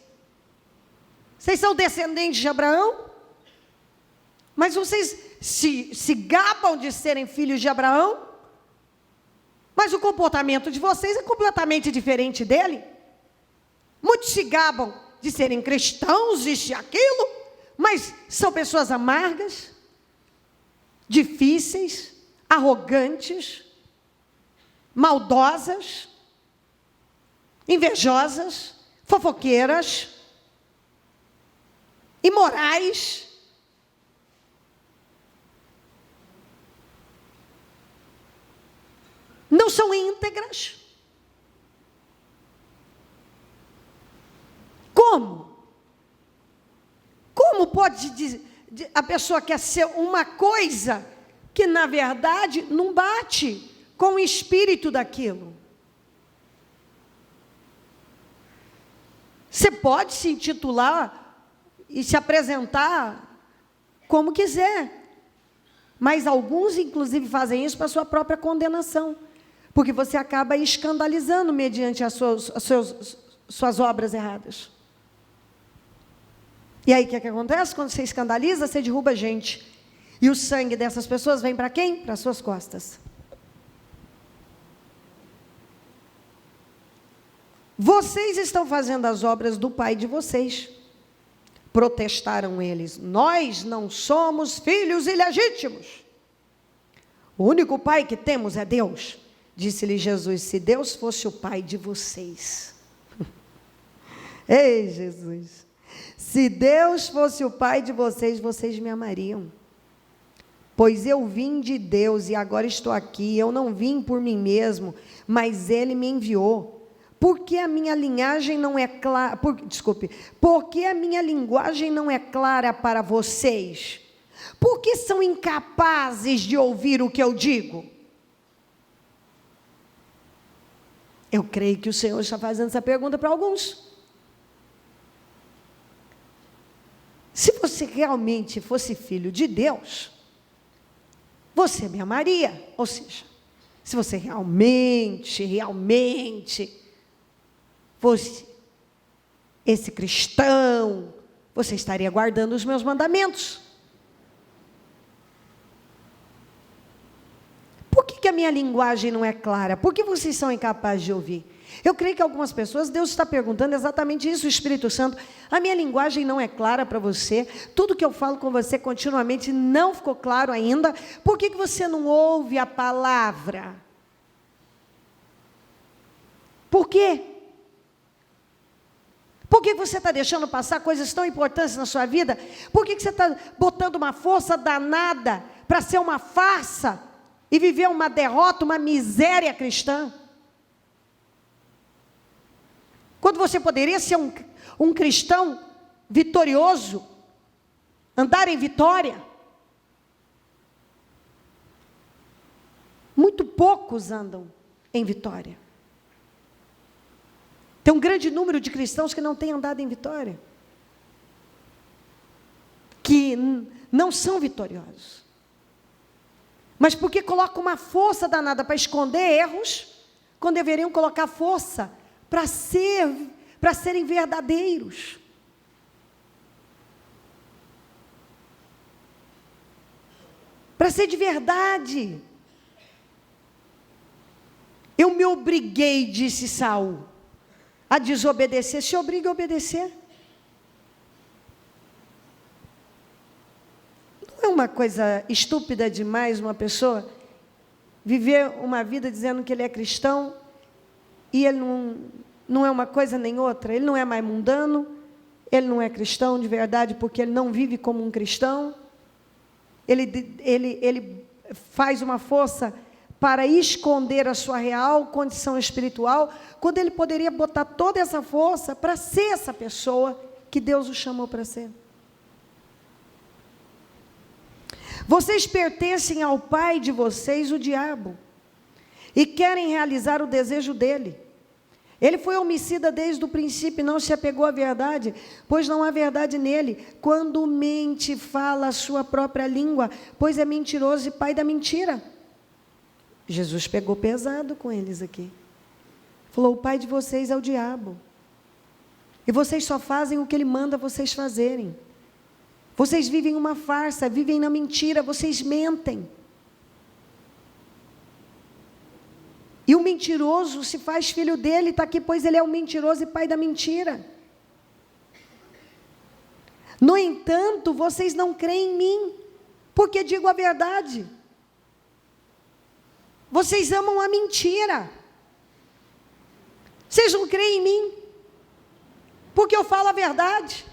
Vocês são descendentes de Abraão? Mas vocês se gabam de serem filhos de Abraão? Mas o comportamento de vocês é completamente diferente dele. Muitos se gabam de serem cristãos, isso e aquilo, mas são pessoas amargas, difíceis, arrogantes, maldosas, invejosas, fofoqueiras, imorais. Não são íntegras. Como? Como pode dizer, a pessoa quer ser uma coisa que, na verdade, não bate com o espírito daquilo? Você pode se intitular e se apresentar como quiser, mas alguns, inclusive, fazem isso para a sua própria condenação, porque você acaba escandalizando mediante as suas obras erradas. E aí, o que acontece? Quando você escandaliza, você derruba gente. E o sangue dessas pessoas vem para quem? Para as suas costas. Vocês estão fazendo as obras do pai de vocês. Protestaram eles. Nós não somos filhos ilegítimos. O único pai que temos é Deus. Disse-lhe Jesus, se Deus fosse o pai de vocês. Ei, Jesus. Se Deus fosse o pai de vocês, vocês me amariam. Pois eu vim de Deus e agora estou aqui. Eu não vim por mim mesmo, mas Ele me enviou. Porque a minha linhagem não é clara... Porque a minha linguagem não é clara para vocês? Porque são incapazes de ouvir o que eu digo? Eu creio que o Senhor está fazendo essa pergunta para alguns. Se você realmente fosse filho de Deus, você me amaria. Ou seja, se você realmente fosse esse cristão, você estaria guardando os meus mandamentos. Por que a minha linguagem não é clara? Por que vocês são incapazes de ouvir? Eu creio que algumas pessoas, Deus está perguntando exatamente isso, o Espírito Santo. A minha linguagem não é clara para você, tudo que eu falo com você continuamente não ficou claro ainda. Por que você não ouve a palavra? Por quê? Por que você está deixando passar coisas tão importantes na sua vida? Por que você está botando uma força danada para ser uma farsa e viver uma derrota, uma miséria cristã? Quando você poderia ser um cristão vitorioso, andar em vitória. Muito poucos andam em vitória. Tem um grande número de cristãos que não têm andado em vitória, que não são vitoriosos. Mas porque colocam uma força danada para esconder erros, quando deveriam colocar força para serem verdadeiros. Para ser de verdade. Eu me obriguei, disse Saul, a desobedecer. Se obriga a obedecer. Não é uma coisa estúpida demais uma pessoa viver uma vida dizendo que ele é cristão e ele não é uma coisa nem outra? Ele não é mais mundano, ele não é cristão de verdade porque ele não vive como um cristão. Ele faz uma força para esconder a sua real condição espiritual, quando ele poderia botar toda essa força para ser essa pessoa que Deus o chamou para ser. Vocês pertencem ao pai de vocês, o diabo, e querem realizar o desejo dele. Ele foi homicida desde o princípio e não se apegou à verdade, pois não há verdade nele. Quando mente, fala a sua própria língua, pois é mentiroso e pai da mentira. Jesus pegou pesado com eles aqui. Falou, o pai de vocês é o diabo. E vocês só fazem o que ele manda vocês fazerem. Vocês vivem uma farsa, vivem na mentira, vocês mentem. E o mentiroso se faz filho dele, está aqui, pois ele é o mentiroso e pai da mentira. No entanto, vocês não creem em mim, porque digo a verdade. Vocês amam a mentira. Vocês não creem em mim, porque eu falo a verdade.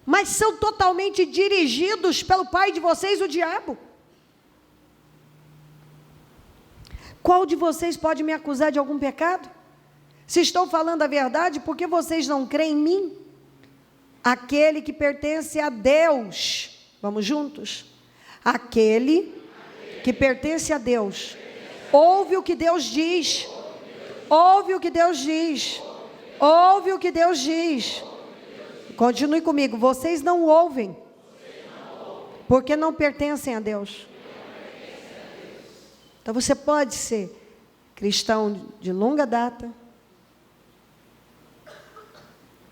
Mas são totalmente dirigidos pelo pai de vocês, o diabo. Qual de vocês pode me acusar de algum pecado? Se estou falando a verdade, por que vocês não creem em mim? Aquele que pertence a Deus, vamos juntos? Aquele que pertence a Deus, ouve o que Deus diz, ouve o que Deus diz, ouve o que Deus diz. Continue comigo, vocês não ouvem, porque não pertencem a Deus. Então você pode ser cristão de longa data,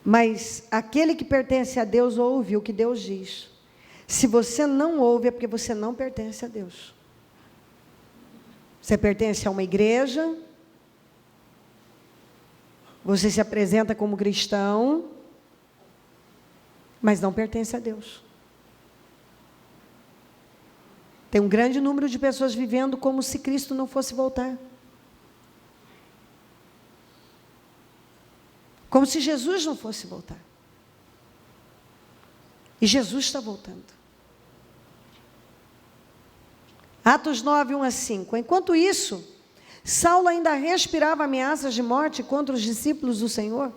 mas aquele que pertence a Deus ouve o que Deus diz. Se você não ouve, é porque você não pertence a Deus. Você pertence a uma igreja, você se apresenta como cristão, mas não pertence a Deus. Tem um grande número de pessoas vivendo como se Cristo não fosse voltar. Como se Jesus não fosse voltar. E Jesus está voltando. Atos 9, 1 a 5. Enquanto isso, Saulo ainda respirava ameaças de morte contra os discípulos do Senhor.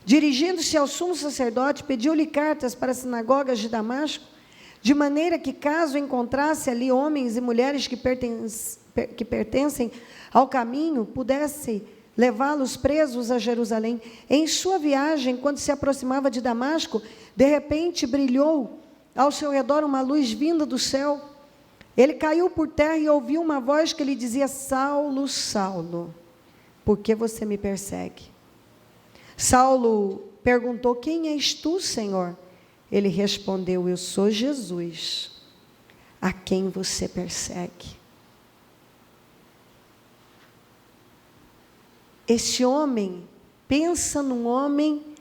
Dirigindo-se ao sumo sacerdote, pediu-lhe cartas para as sinagogas de Damasco, de maneira que, caso encontrasse ali homens e mulheres que pertencem ao caminho, pudesse levá-los presos a Jerusalém. Em sua viagem, quando se aproximava de Damasco, de repente brilhou ao seu redor uma luz vinda do céu. Ele caiu por terra e ouviu uma voz que lhe dizia: Saulo, Saulo, por que você me persegue? Saulo perguntou: quem és tu, Senhor? Ele respondeu: eu sou Jesus, a quem você persegue. Esse homem, pensa num homem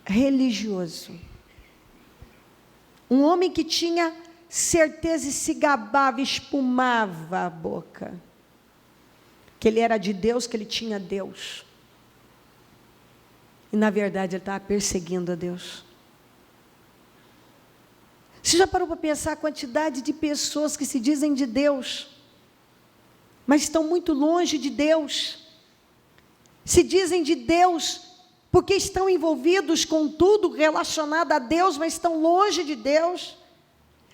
religioso. Um homem que tinha certeza e se gabava, espumava a boca. Que ele era de Deus, que ele tinha Deus. E na verdade ele estava perseguindo a Deus. Você já parou para pensar a quantidade de pessoas que se dizem de Deus, mas estão muito longe de Deus? Se dizem de Deus porque estão envolvidos com tudo relacionado a Deus, mas estão longe de Deus.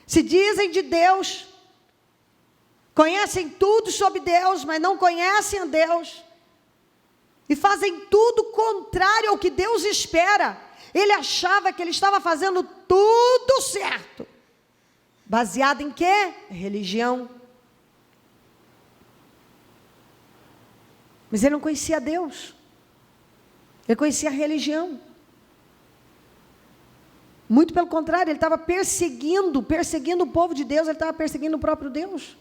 Se dizem de Deus, conhecem tudo sobre Deus, mas não conhecem a Deus. E fazem tudo contrário ao que Deus espera. Ele achava que ele estava fazendo tudo certo. Baseado em quê? Religião. Mas ele não conhecia Deus. Ele conhecia a religião. Muito pelo contrário, ele estava perseguindo o povo de Deus, ele estava perseguindo o próprio Deus.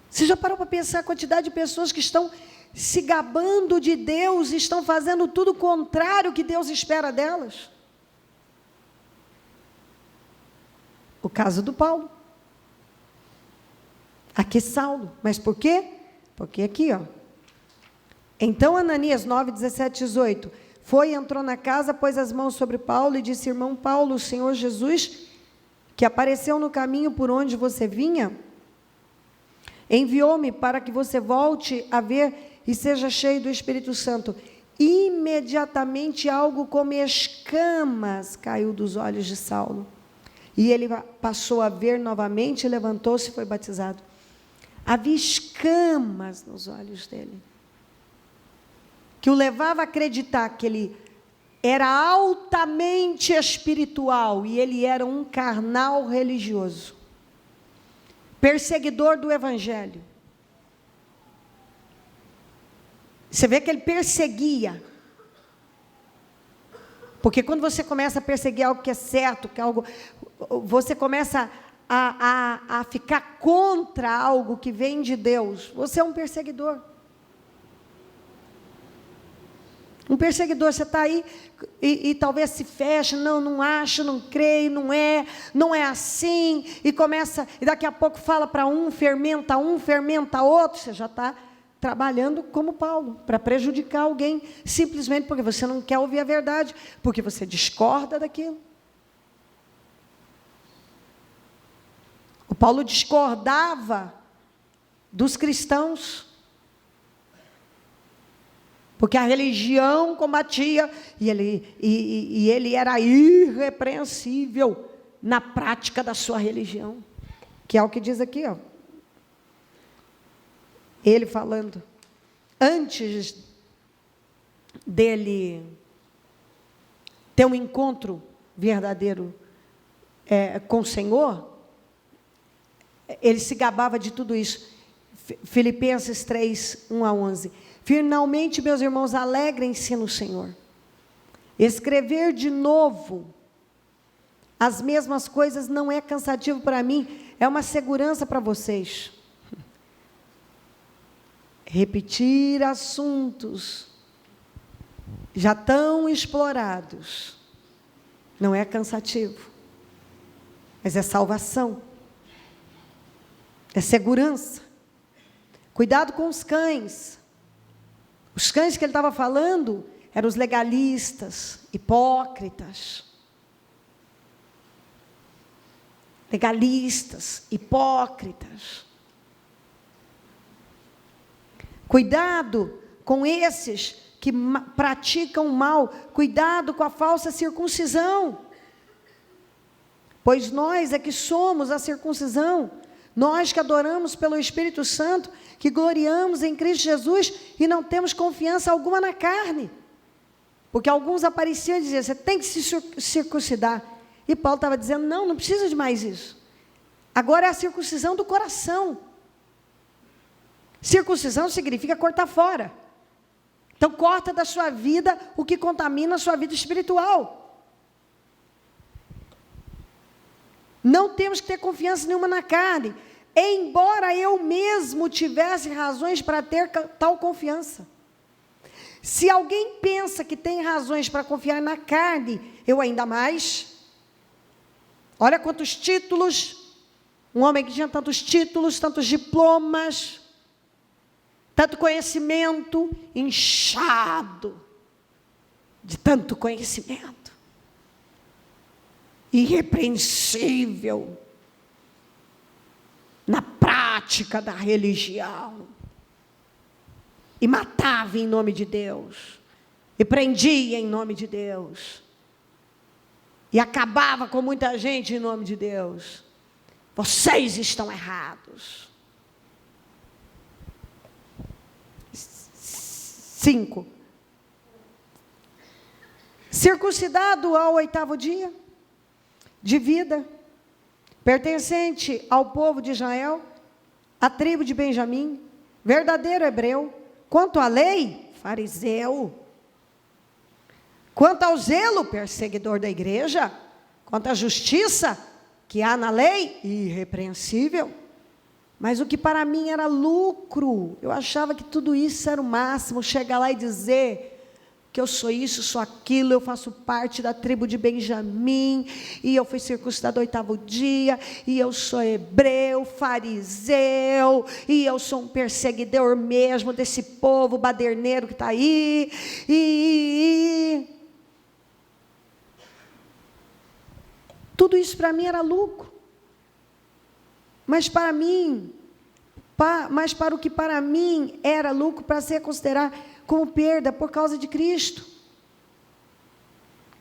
Você já parou para pensar a quantidade de pessoas que estão se gabando de Deus, estão fazendo tudo contrário ao que Deus espera delas? O caso do Paulo. Aqui Saulo. Mas por quê? Porque aqui, ó. Então Ananias 9, 17, 18. Foi e entrou na casa, pôs as mãos sobre Paulo e disse: irmão Paulo, o Senhor Jesus, que apareceu no caminho por onde você vinha, enviou-me para que você volte a ver e seja cheio do Espírito Santo. Imediatamente algo como escamas caiu dos olhos de Saulo. E ele passou a ver novamente, levantou-se e foi batizado. Havia escamas nos olhos dele, que o levava a acreditar que ele era altamente espiritual e ele era um carnal religioso, perseguidor do Evangelho. Você vê que ele perseguia. Porque quando você começa a perseguir algo que é certo, que é algo, você começa a ficar contra algo que vem de Deus, você é um perseguidor. Um perseguidor, você está aí e talvez se feche, não acha, não creio, não é assim, e começa, e daqui a pouco fala para um, fermenta outro, você já está trabalhando como Paulo, para prejudicar alguém, simplesmente porque você não quer ouvir a verdade, porque você discorda daquilo. O Paulo discordava dos cristãos, porque a religião combatia, e ele era irrepreensível na prática da sua religião, que é o que diz aqui, ó. Ele falando, antes dele ter um encontro verdadeiro com o Senhor, ele se gabava de tudo isso. Filipenses 3, 1 a 11. Finalmente, meus irmãos, alegrem-se no Senhor. Escrever de novo as mesmas coisas não é cansativo para mim, é uma segurança para vocês. Repetir assuntos já tão explorados não é cansativo, mas é salvação, é segurança. Cuidado com os cães. Os cães que ele estava falando eram os legalistas, hipócritas. Legalistas, hipócritas. Cuidado com esses que praticam o mal. Cuidado com a falsa circuncisão. Pois nós é que somos a circuncisão. Nós que adoramos pelo Espírito Santo, que gloriamos em Cristo Jesus e não temos confiança alguma na carne. Porque alguns apareciam e diziam, você tem que se circuncidar. E Paulo estava dizendo, não precisa de mais isso. Agora é a circuncisão do coração. Circuncisão significa cortar fora. Então, corta da sua vida o que contamina a sua vida espiritual. Não temos que ter confiança nenhuma na carne, embora eu mesmo tivesse razões para ter tal confiança. Se alguém pensa que tem razões para confiar na carne, eu ainda mais. Olha quantos títulos, um homem que tinha tantos títulos, tantos diplomas, tanto conhecimento, inchado de tanto conhecimento, irrepreensível na prática da religião, e matava em nome de Deus, e prendia em nome de Deus, e acabava com muita gente em nome de Deus. Vocês estão errados. 5. Circuncidado ao 8º dia de vida, pertencente ao povo de Israel, à tribo de Benjamim, verdadeiro hebreu, quanto à lei, fariseu, quanto ao zelo, perseguidor da igreja, quanto à justiça que há na lei, irrepreensível. Mas o que para mim era lucro, eu achava que tudo isso era o máximo, chegar lá e dizer que eu sou isso, sou aquilo, eu faço parte da tribo de Benjamim, e eu fui circuncidado ao 8º dia, e eu sou hebreu, fariseu, e eu sou um perseguidor mesmo desse povo baderneiro que está aí, tudo isso para mim era lucro. Mas para mim, para o que para mim era lucro, para ser considerado como perda por causa de Cristo.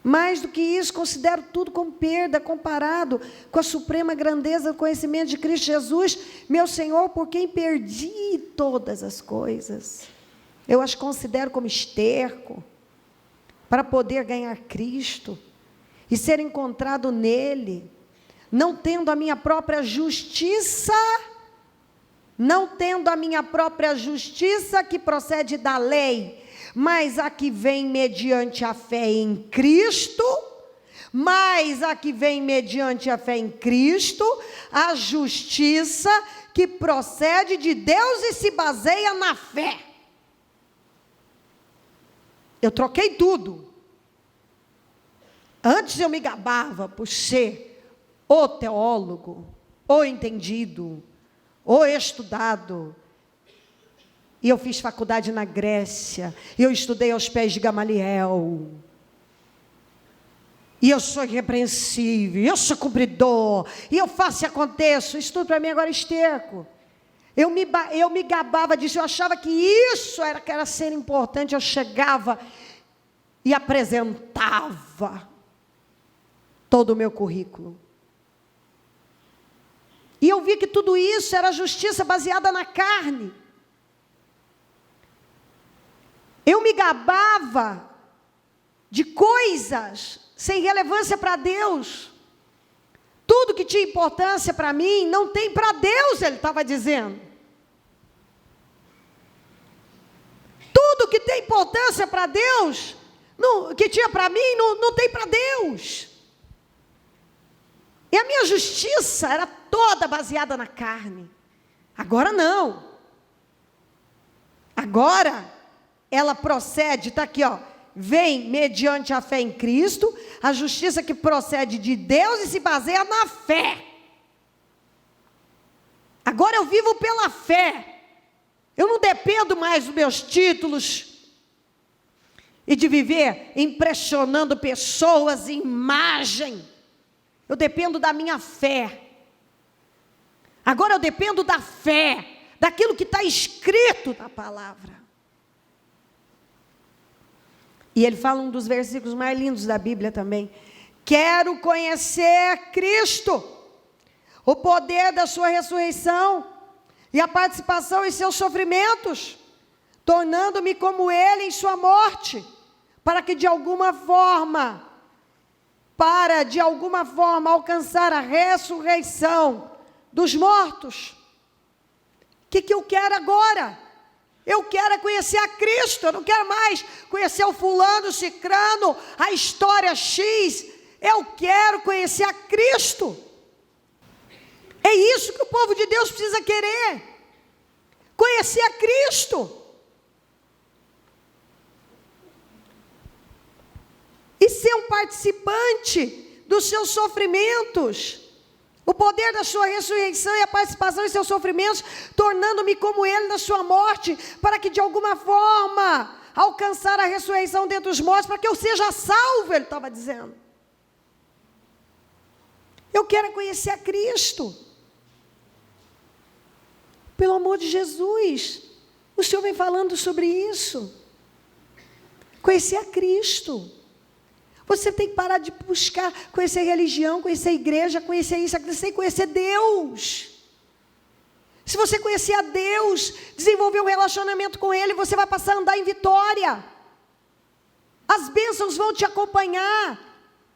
Mais do que isso, considero tudo como perda comparado com a suprema grandeza do conhecimento de Cristo Jesus, meu Senhor, por quem perdi todas as coisas. Eu as considero como esterco para poder ganhar Cristo e ser encontrado nele, não tendo a minha própria justiça, que procede da lei, mas a que vem mediante a fé em Cristo, a justiça que procede de Deus e se baseia na fé. Eu troquei tudo. Antes eu me gabava por ser o teólogo, o entendido, o estudado. E eu fiz faculdade na Grécia, e eu estudei aos pés de Gamaliel. E eu sou irrepreensível, eu sou cumpridor, e eu faço e aconteço. Isso tudo para mim agora é esterco. Eu me gabava disso, eu achava que isso era ser importante. Eu chegava e apresentava todo o meu currículo. E eu vi que tudo isso era justiça baseada na carne. Eu me gabava de coisas sem relevância para Deus. Tudo que tinha importância para mim, não tem para Deus, ele estava dizendo. Tudo que tem importância para Deus, que tinha para mim, não tem para Deus. E a minha justiça era toda baseada na carne. Agora não. Agora ela procede, está aqui, ó. Vem mediante a fé em Cristo, a justiça que procede de Deus e se baseia na fé. Agora eu vivo pela fé. Eu não dependo mais dos meus títulos e de viver impressionando pessoas, imagem. Eu dependo da minha fé. Agora eu dependo da fé, daquilo que está escrito na palavra. E ele fala um dos versículos mais lindos da Bíblia também. Quero conhecer Cristo, o poder da sua ressurreição e a participação em seus sofrimentos, tornando-me como ele em sua morte, para de alguma forma alcançar a ressurreição dos mortos. O que eu quero agora? Eu quero é conhecer a Cristo. Eu não quero mais conhecer o fulano, o cicrano, a história X. Eu quero conhecer a Cristo. É isso que o povo de Deus precisa querer. Conhecer a Cristo. E ser um participante dos seus sofrimentos. O poder da sua ressurreição e a participação em seus sofrimentos, tornando-me como ele na sua morte, para que de alguma forma alcançar a ressurreição dentre os mortos, para que eu seja salvo, ele estava dizendo. Eu quero conhecer a Cristo. Pelo amor de Jesus, o Senhor vem falando sobre isso. Conhecer a Cristo. Você tem que parar de buscar conhecer religião, conhecer igreja, conhecer isso, você tem que conhecer Deus. Se você conhecer a Deus, desenvolver um relacionamento com Ele, você vai passar a andar em vitória. As bênçãos vão te acompanhar.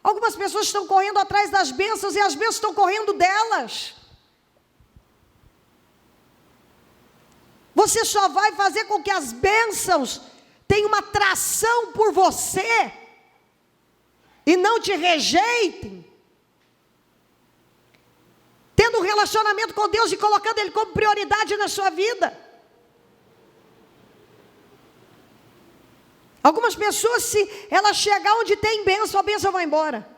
Algumas pessoas estão correndo atrás das bênçãos e as bênçãos estão correndo delas. Você só vai fazer com que as bênçãos tenham uma atração por você e não te rejeitem, tendo um relacionamento com Deus e colocando Ele como prioridade na sua vida. Algumas pessoas, se ela chegar onde tem bênção, a bênção vai embora.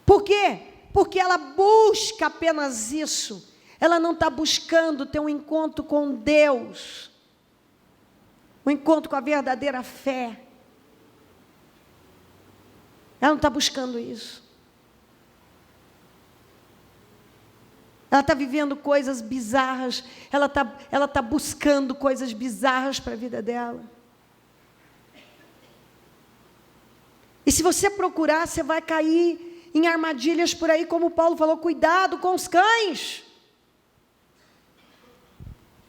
Por quê? Porque ela busca apenas isso. Ela não está buscando ter um encontro com Deus, um encontro com a verdadeira fé. Ela não está buscando isso. Ela está vivendo coisas bizarras. Ela está buscando coisas bizarras para a vida dela. E se você procurar, você vai cair em armadilhas por aí, como Paulo falou, cuidado com os cães.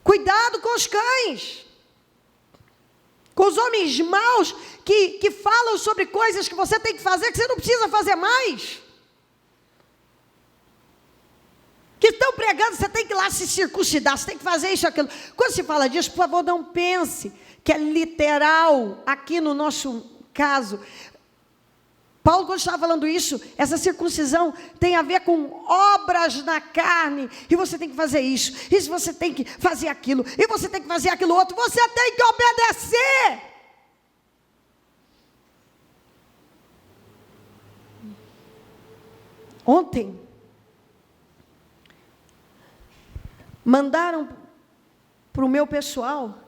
Cuidado com os cães. Com os homens maus que falam sobre coisas que você tem que fazer, que você não precisa fazer mais. Que estão pregando, você tem que ir lá se circuncidar, você tem que fazer isso, aquilo. Quando se fala disso, por favor, não pense que é literal, aqui no nosso caso. Paulo, quando estava falando isso, essa circuncisão tem a ver com obras na carne, e você tem que fazer isso, e você tem que fazer aquilo, e você tem que fazer aquilo outro, você tem que obedecer. Ontem, mandaram para o meu pessoal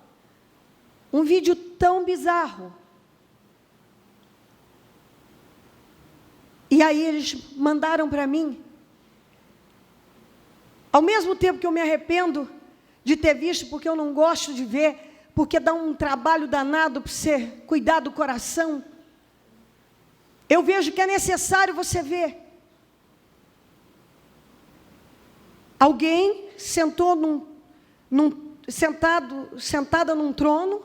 um vídeo tão bizarro. E aí eles mandaram para mim. Ao mesmo tempo que eu me arrependo de ter visto, porque eu não gosto de ver, porque dá um trabalho danado para você cuidar do coração, eu vejo que é necessário você ver. Alguém sentou sentada num trono,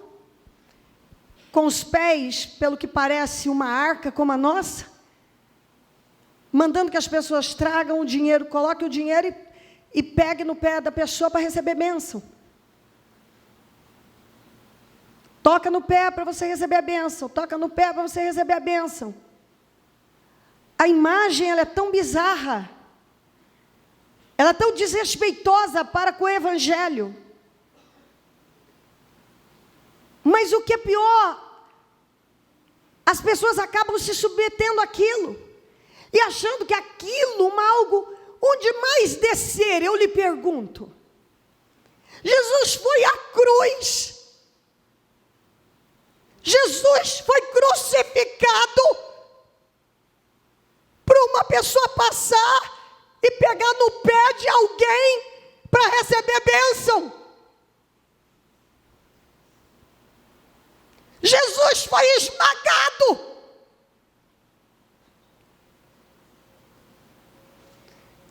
com os pés, pelo que parece, uma arca como a nossa, mandando que as pessoas tragam o dinheiro, coloquem o dinheiro e peguem no pé da pessoa para receber bênção. Toca no pé para você receber a bênção, toca no pé para você receber a bênção. A imagem, ela é tão bizarra, ela é tão desrespeitosa para com o Evangelho. Mas o que é pior, as pessoas acabam se submetendo àquilo, e achando que aquilo é algo onde mais descer. Eu lhe pergunto, Jesus foi à cruz, Jesus foi crucificado para uma pessoa passar e pegar no pé de alguém para receber bênção. Jesus foi esmagado.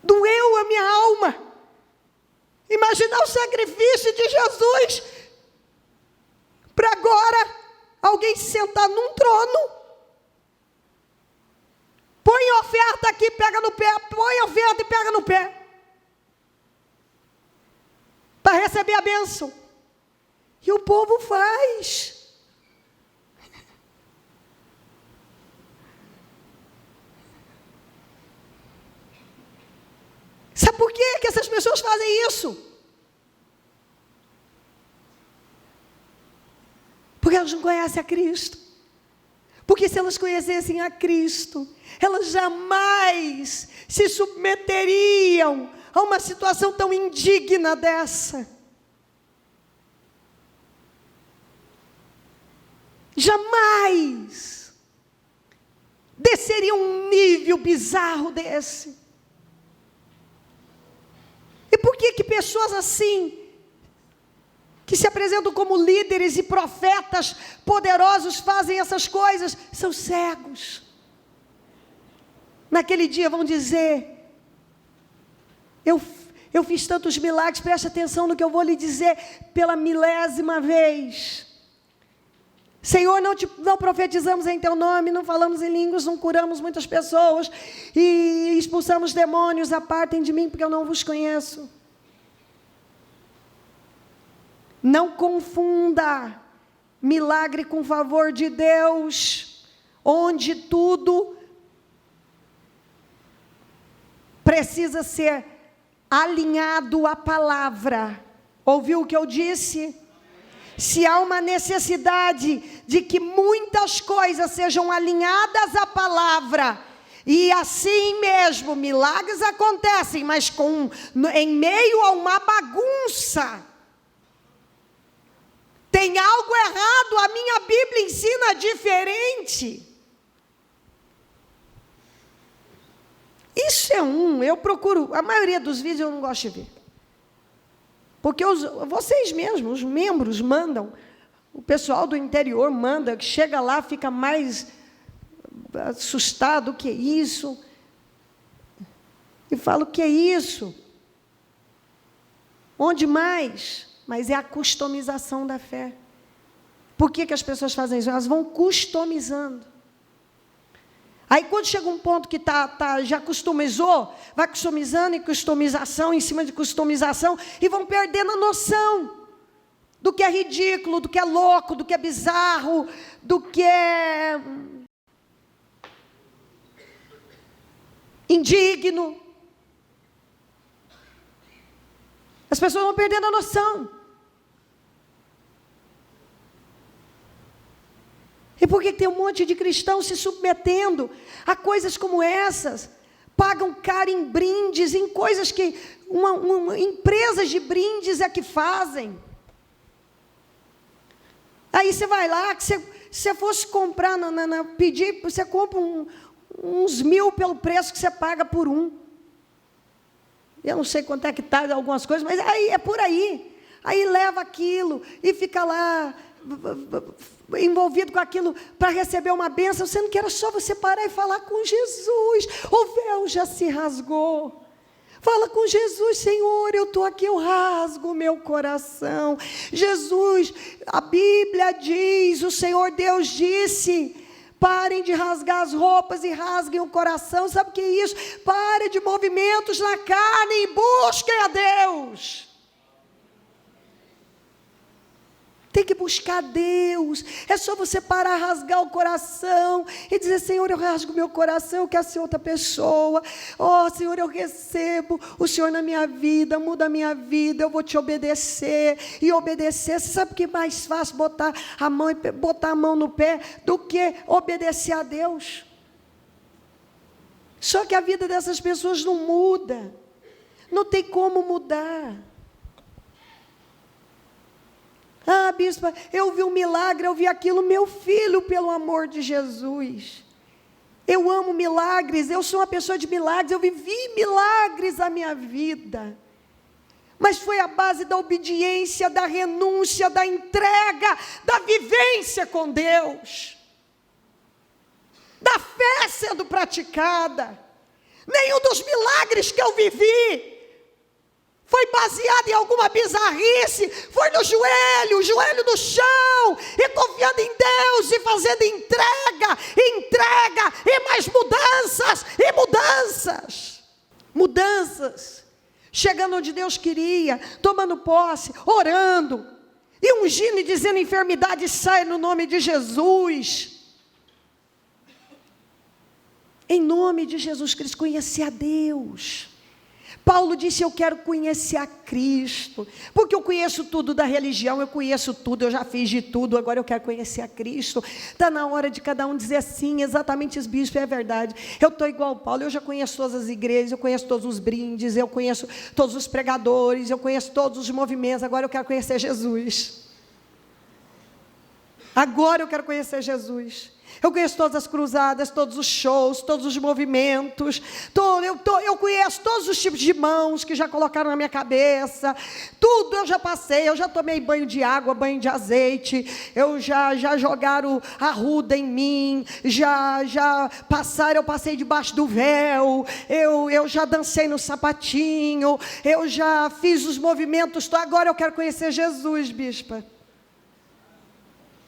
Doeu a minha alma imaginar o sacrifício de Jesus para agora alguém se sentar num trono, põe oferta aqui, pega no pé, põe oferta e pega no pé. para receber a bênção. E o povo faz. Sabe por que essas pessoas fazem isso? Porque elas não conhecem a Cristo. Porque se elas conhecessem a Cristo, elas jamais se submeteriam a uma situação tão indigna dessa. Jamais desceria um nível bizarro desse. E por que pessoas assim, que se apresentam como líderes e profetas poderosos, fazem essas coisas? São cegos. Naquele dia vão dizer: eu fiz tantos milagres, preste atenção no que eu vou lhe dizer pela 1000ª vez. Senhor, não profetizamos em teu nome, não falamos em línguas, não curamos muitas pessoas e expulsamos demônios, apartem de mim porque eu não vos conheço. Não confunda milagre com favor de Deus, onde tudo precisa ser alinhado à palavra. Ouviu o que eu disse? Se há uma necessidade de que muitas coisas sejam alinhadas à palavra, e assim mesmo milagres acontecem, mas em meio a uma bagunça, tem algo errado, a minha Bíblia ensina diferente. Isso é eu procuro, a maioria dos vídeos eu não gosto de ver. Porque vocês mesmos, os membros mandam, o pessoal do interior manda, que chega lá, fica mais assustado, o que é isso? E fala, o que é isso? Onde mais? Mas é a customização da fé. Por que as pessoas fazem isso? Elas vão customizando. Aí quando chega um ponto que já customizou, vai customizando e customização, em cima de customização, e vão perdendo a noção do que é ridículo, do que é louco, do que é bizarro, do que é indigno. As pessoas vão perdendo a noção. E por que tem um monte de cristãos se submetendo a coisas como essas? Pagam caro em brindes, em coisas que empresas de brindes é que fazem. Aí você vai lá, que você fosse comprar, pedir, você compra uns 1000 pelo preço que você paga por um. Eu não sei quanto é que está algumas coisas, mas aí é por aí. Aí leva aquilo e fica lá envolvido com aquilo para receber uma bênção, sendo que era só você parar e falar com Jesus. O véu já se rasgou. Fala com Jesus: Senhor, eu estou aqui, eu rasgo o meu coração. Jesus, a Bíblia diz, o Senhor Deus disse: parem de rasgar as roupas e rasguem o coração. Sabe o que é isso? Pare de movimentos na carne e busquem a Deus. Tem que buscar Deus. É só você parar, rasgar o coração e dizer: Senhor, eu rasgo meu coração, eu quero ser outra pessoa. Oh, Senhor, eu recebo o Senhor na minha vida, muda a minha vida, eu vou te obedecer. E obedecer, você sabe o que é mais fácil? Botar a mão no pé do que obedecer a Deus. Só que a vida dessas pessoas não muda. Não tem como mudar. Ah, bispa, eu vi um milagre, eu vi aquilo. Meu filho, pelo amor de Jesus, eu amo milagres, eu sou uma pessoa de milagres, eu vivi milagres na minha vida, mas foi a base da obediência, da renúncia, da entrega, da vivência com Deus, da fé sendo praticada. Nenhum dos milagres que eu vivi foi baseado em alguma bizarrice, foi no joelho no chão, e confiando em Deus, e fazendo entrega, e mais mudanças. chegando onde Deus queria, tomando posse, orando, e ungindo e dizendo: enfermidade sai no nome de Jesus. Em nome de Jesus Cristo, conhecer a Deus. Paulo disse: eu quero conhecer a Cristo, porque eu conheço tudo da religião, eu conheço tudo, eu já fiz de tudo, agora eu quero conhecer a Cristo. Está na hora de cada um dizer assim, exatamente, os bispos, é verdade, eu estou igual Paulo, eu já conheço todas as igrejas, eu conheço todos os brindes, eu conheço todos os pregadores, eu conheço todos os movimentos, agora eu quero conhecer Jesus. Agora eu quero conhecer Jesus. Eu conheço todas as cruzadas, todos os shows, todos os movimentos, eu conheço todos os tipos de mãos que já colocaram na minha cabeça, tudo eu já passei, eu já tomei banho de água, banho de azeite, eu já jogaram arruda em mim, eu passei debaixo do véu, eu já dancei no sapatinho, eu já fiz os movimentos, agora eu quero conhecer Jesus, bispa.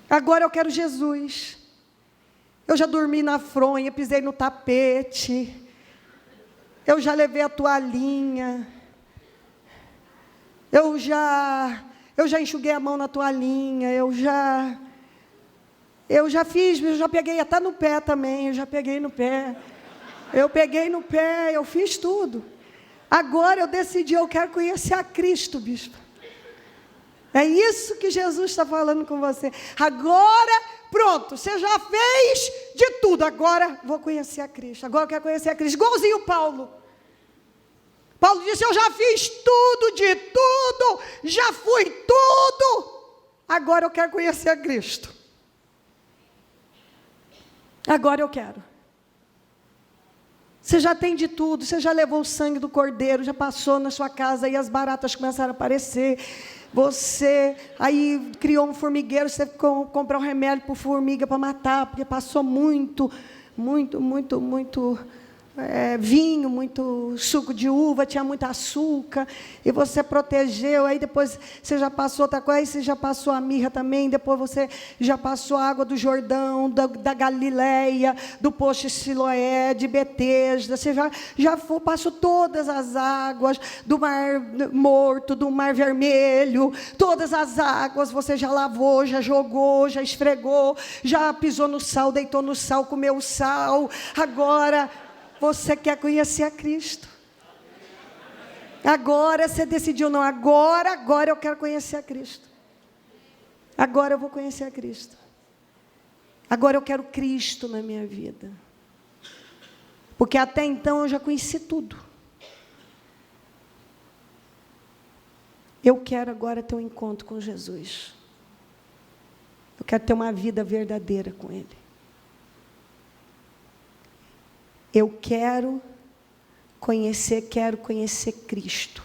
Agora eu quero Jesus. Eu já dormi na fronha, pisei no tapete, eu já levei a toalhinha, eu já enxuguei a mão na toalhinha, eu já peguei até no pé também, eu peguei no pé, eu fiz tudo. Agora eu decidi, eu quero conhecer a Cristo, bispo. É isso que Jesus está falando com você. Agora, pronto, você já fez de tudo, agora vou conhecer a Cristo. Agora eu quero conhecer a Cristo, igualzinho Paulo. Paulo disse: eu já fiz tudo, de tudo, já fui tudo, agora eu quero conhecer a Cristo. Agora eu quero. Você já tem de tudo, você já levou o sangue do cordeiro, já passou na sua casa e as baratas começaram a aparecer. Você aí criou um formigueiro, você teve que comprar um remédio para formiga para matar, porque passou muito vinho, muito suco de uva, tinha muito açúcar, e você protegeu. Aí depois você já passou outra coisa, aí você já passou a mirra também, depois você já passou a água do Jordão, da Galileia, do poço de Siloé, de Betesda, você passou todas as águas, do Mar Morto, do Mar Vermelho, todas as águas você já lavou, já jogou, já esfregou, já pisou no sal, deitou no sal, comeu o sal. Agora você quer conhecer a Cristo. Agora você decidiu, não, agora eu quero conhecer a Cristo. Agora eu vou conhecer a Cristo. Agora eu quero Cristo na minha vida. Porque até então eu já conheci tudo. Eu quero agora ter um encontro com Jesus. Eu quero ter uma vida verdadeira com Ele. Eu quero conhecer Cristo,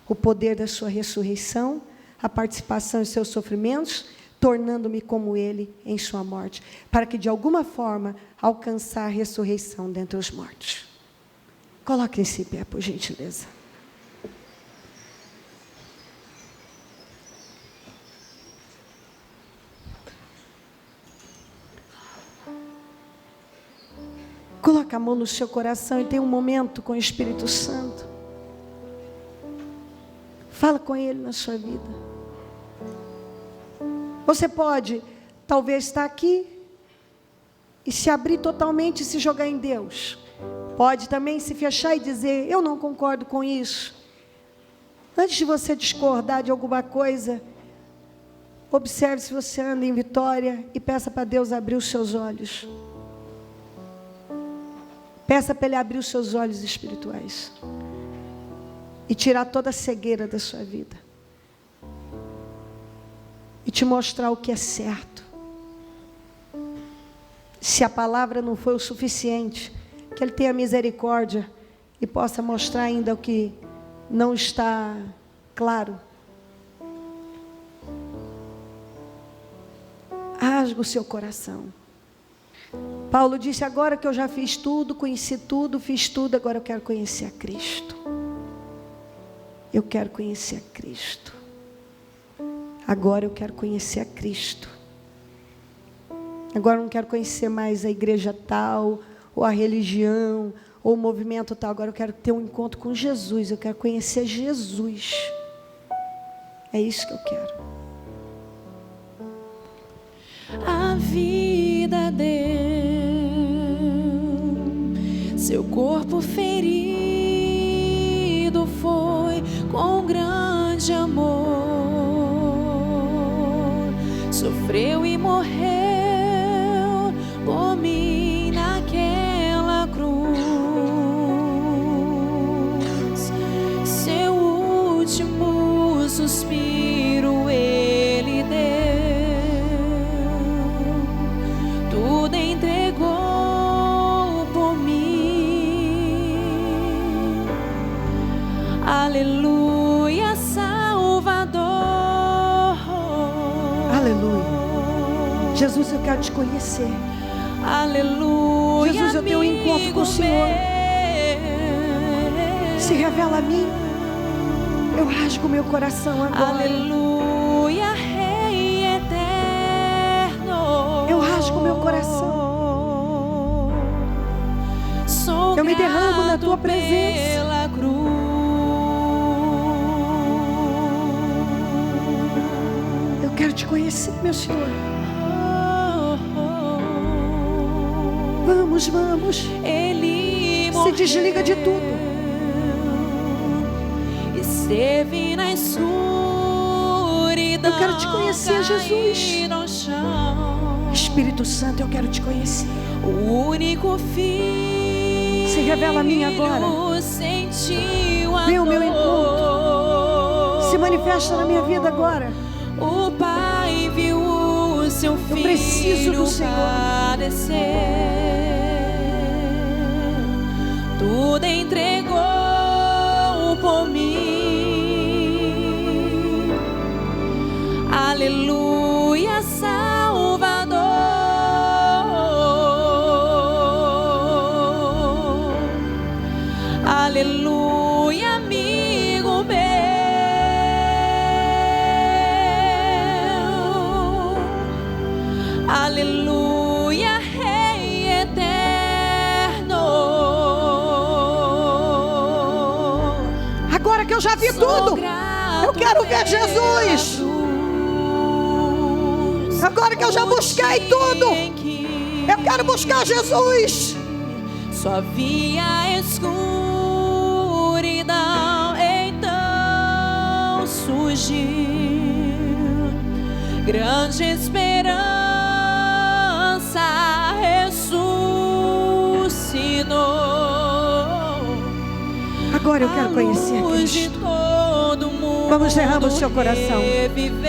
o poder da sua ressurreição, a participação em seus sofrimentos, tornando-me como Ele em sua morte, para que de alguma forma alcançar a ressurreição dentre os mortos. Coloquem-se em pé, por gentileza. Coloca a mão no seu coração e tenha um momento com o Espírito Santo. Fala com Ele na sua vida. Você pode, talvez, estar aqui e se abrir totalmente e se jogar em Deus. Pode também se fechar e dizer: eu não concordo com isso. Antes de você discordar de alguma coisa, observe se você anda em vitória e peça para Deus abrir os seus olhos. Peça para Ele abrir os seus olhos espirituais e tirar toda a cegueira da sua vida e te mostrar o que é certo. Se a palavra não foi o suficiente, que Ele tenha misericórdia e possa mostrar ainda o que não está claro. Rasga o seu coração. Paulo disse: agora que eu já fiz tudo, conheci tudo, fiz tudo, agora eu quero conhecer a Cristo. Eu quero conhecer a Cristo. Agora eu quero conhecer a Cristo. Agora eu não quero conhecer mais a igreja tal, ou a religião, ou o movimento tal. Agora eu quero ter um encontro com Jesus, eu quero conhecer Jesus. É isso que eu quero. A vida deu seu corpo ferido, foi com grande amor, sofreu e morreu por mim naquela cruz. Seu último suspiro ele deu, tudo entregou por mim. Aleluia, Salvador. Aleluia. Jesus, eu quero te conhecer. Aleluia, Jesus, eu tenho um encontro com o Senhor. Se revela a mim. Eu rasgo meu coração agora. Aleluia, Rei eterno. Eu rasgo meu coração. Sou eu me derramo na tua grato presença. pela cruz. Eu quero te conhecer, meu Senhor. Vamos, vamos. Ele se desliga de tudo. Esteve na escuridão. Eu quero te conhecer, Jesus. Espírito Santo, eu quero te conhecer. O único filho se revela a mim agora. Vem ao meu encontro. Se manifesta na minha vida agora. O Pai viu o seu filho. Eu preciso do Senhor. Padecer. Tudo entregou por mim. Aleluia, Salvador. Aleluia, amigo meu. Aleluia, Rei eterno. Agora que eu já vi tudo, eu quero ver Jesus. Agora que eu já busquei tudo, eu quero buscar Jesus. Só havia escuridão, então surgiu grande esperança, ressuscitou. Agora eu quero conhecer Cristo. Vamos, derrama o seu coração.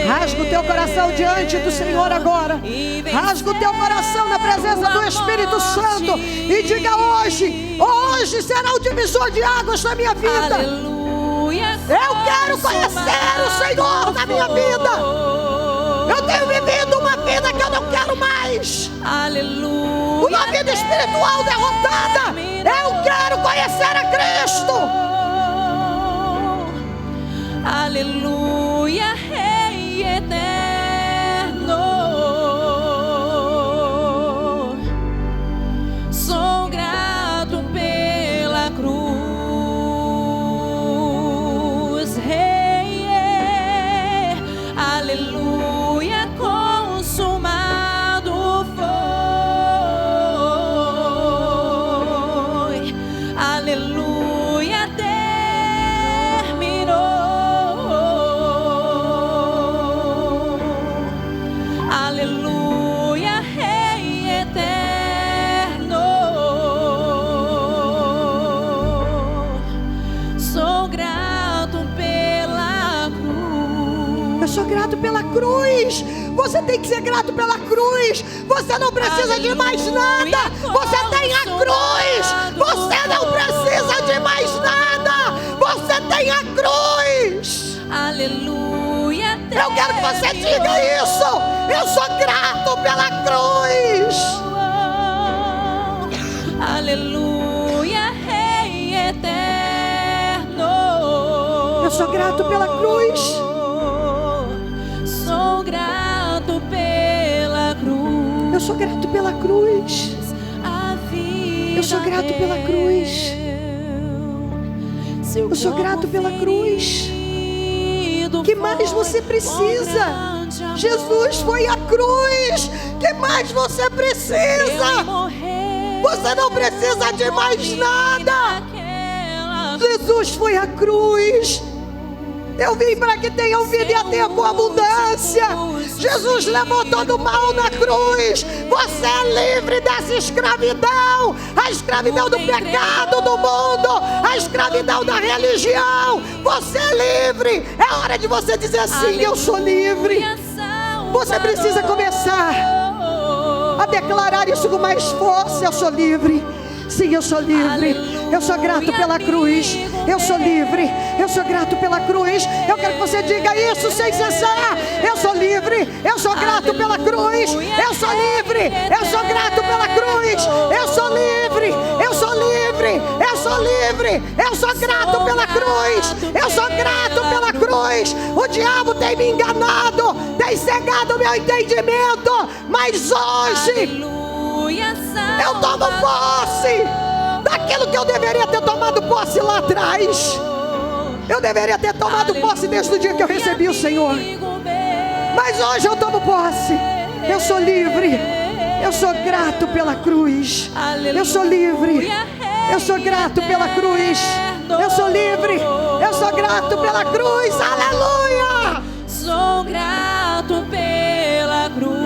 Rasga o teu coração diante do Senhor agora. Rasga o teu coração na presença do Espírito Santo. E diga hoje: hoje será o divisor de águas na minha vida. Eu quero conhecer o Senhor na minha vida. Eu tenho vivido uma vida que eu não quero mais. Uma vida espiritual derrotada. Eu quero conhecer a Cristo. Aleluia, Rei eterno. Sou grato pela cruz, Rei. Aleluia, consumado foi. Aleluia, terminou. Aleluia, Rei eterno. Sou grato pela cruz. Eu sou grato pela cruz. Você tem que ser grato pela cruz. Você não precisa de mais nada. Você tem a cruz. Você não precisa de mais nada. Você tem a cruz. Aleluia. Eu quero que você diga isso. Eu sou grato pela cruz. Aleluia, Rei eterno. Eu sou grato pela cruz. Sou grato pela cruz. Eu sou grato pela cruz. A vida Eu sou grato pela cruz. Eu sou grato pela cruz. O que mais você precisa? Jesus foi à cruz. O que mais você precisa? Você não precisa de mais nada. Jesus foi à cruz. Eu vim para que tenham vida e a tenham com abundância. Jesus levou todo o mal na cruz. Você é livre dessa escravidão. A escravidão do pecado do mundo. A escravidão da religião. Você é livre. É hora de você dizer assim: eu sou livre. Você precisa começar a declarar isso com mais força. Eu sou livre. Sim, eu sou livre. Eu sou grato pela cruz. Eu sou livre. Eu sou grato pela cruz. Eu quero que você diga isso sem cessar. Eu sou livre. Eu sou grato pela cruz. Eu sou livre. Eu sou grato pela cruz. Eu sou livre. Eu sou livre. Eu sou livre. Eu sou grato pela cruz. Eu sou grato pela cruz. O diabo tem me enganado, tem cegado o meu entendimento, mas hoje eu tomo posse daquilo que eu deveria ter tomado posse lá atrás. Eu deveria ter tomado posse desde o dia que eu recebi o Senhor, mas hoje eu tomo posse. Eu sou livre. Eu sou grato pela cruz. Eu sou livre. Eu sou grato pela cruz. Eu sou livre. Eu sou grato pela cruz. Aleluia. Sou grato pela cruz.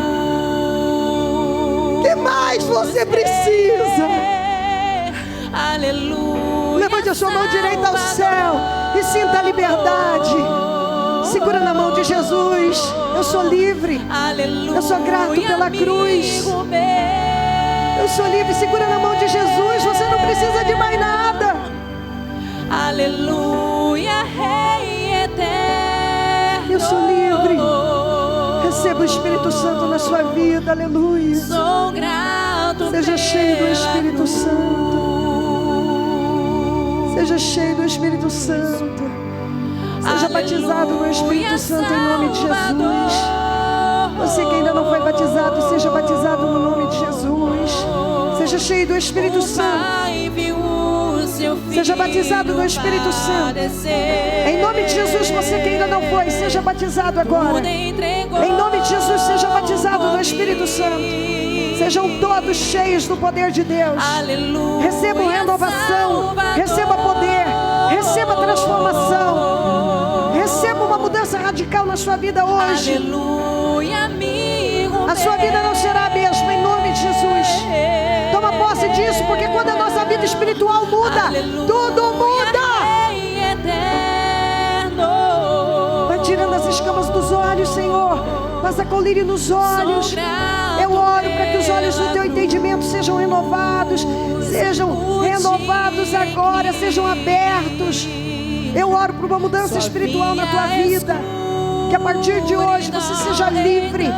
O que mais você precisa? Aleluia. Levante a sua mão direita ao céu e sinta a liberdade. Segura na mão de Jesus. Eu sou livre. Aleluia. Eu sou grato pela cruz. Eu sou livre. Segura na mão de Jesus. Você não precisa de mais nada. Aleluia, Rei eterno. Eu sou livre. Receba o Espírito Santo na sua vida. Aleluia. Sou grato. Seja cheio do Espírito Santo. Seja cheio do Espírito Santo. Seja batizado no Espírito Santo em nome de Jesus. Você que ainda não foi batizado, seja batizado no nome de Jesus. Seja cheio do Espírito Santo. Seja batizado no Espírito Santo. Em nome de Jesus, você que ainda não foi, seja batizado agora. Em nome de Jesus, seja batizado no Espírito Santo. Sejam todos cheios do poder de Deus. Recebam renovação. Receba poder. Receba transformação. Receba uma mudança radical na sua vida hoje. A sua vida não será a mesma em nome de Jesus. Toma posse disso, porque quando a nossa vida espiritual muda, tudo muda. Vai tirando as escamas dos olhos, Senhor. Passa colírio nos olhos. Eu oro para que os olhos do teu entendimento sejam renovados. Sejam renovados agora, sejam abertos. Eu oro por uma mudança espiritual na tua vida. Que a partir de hoje você seja livre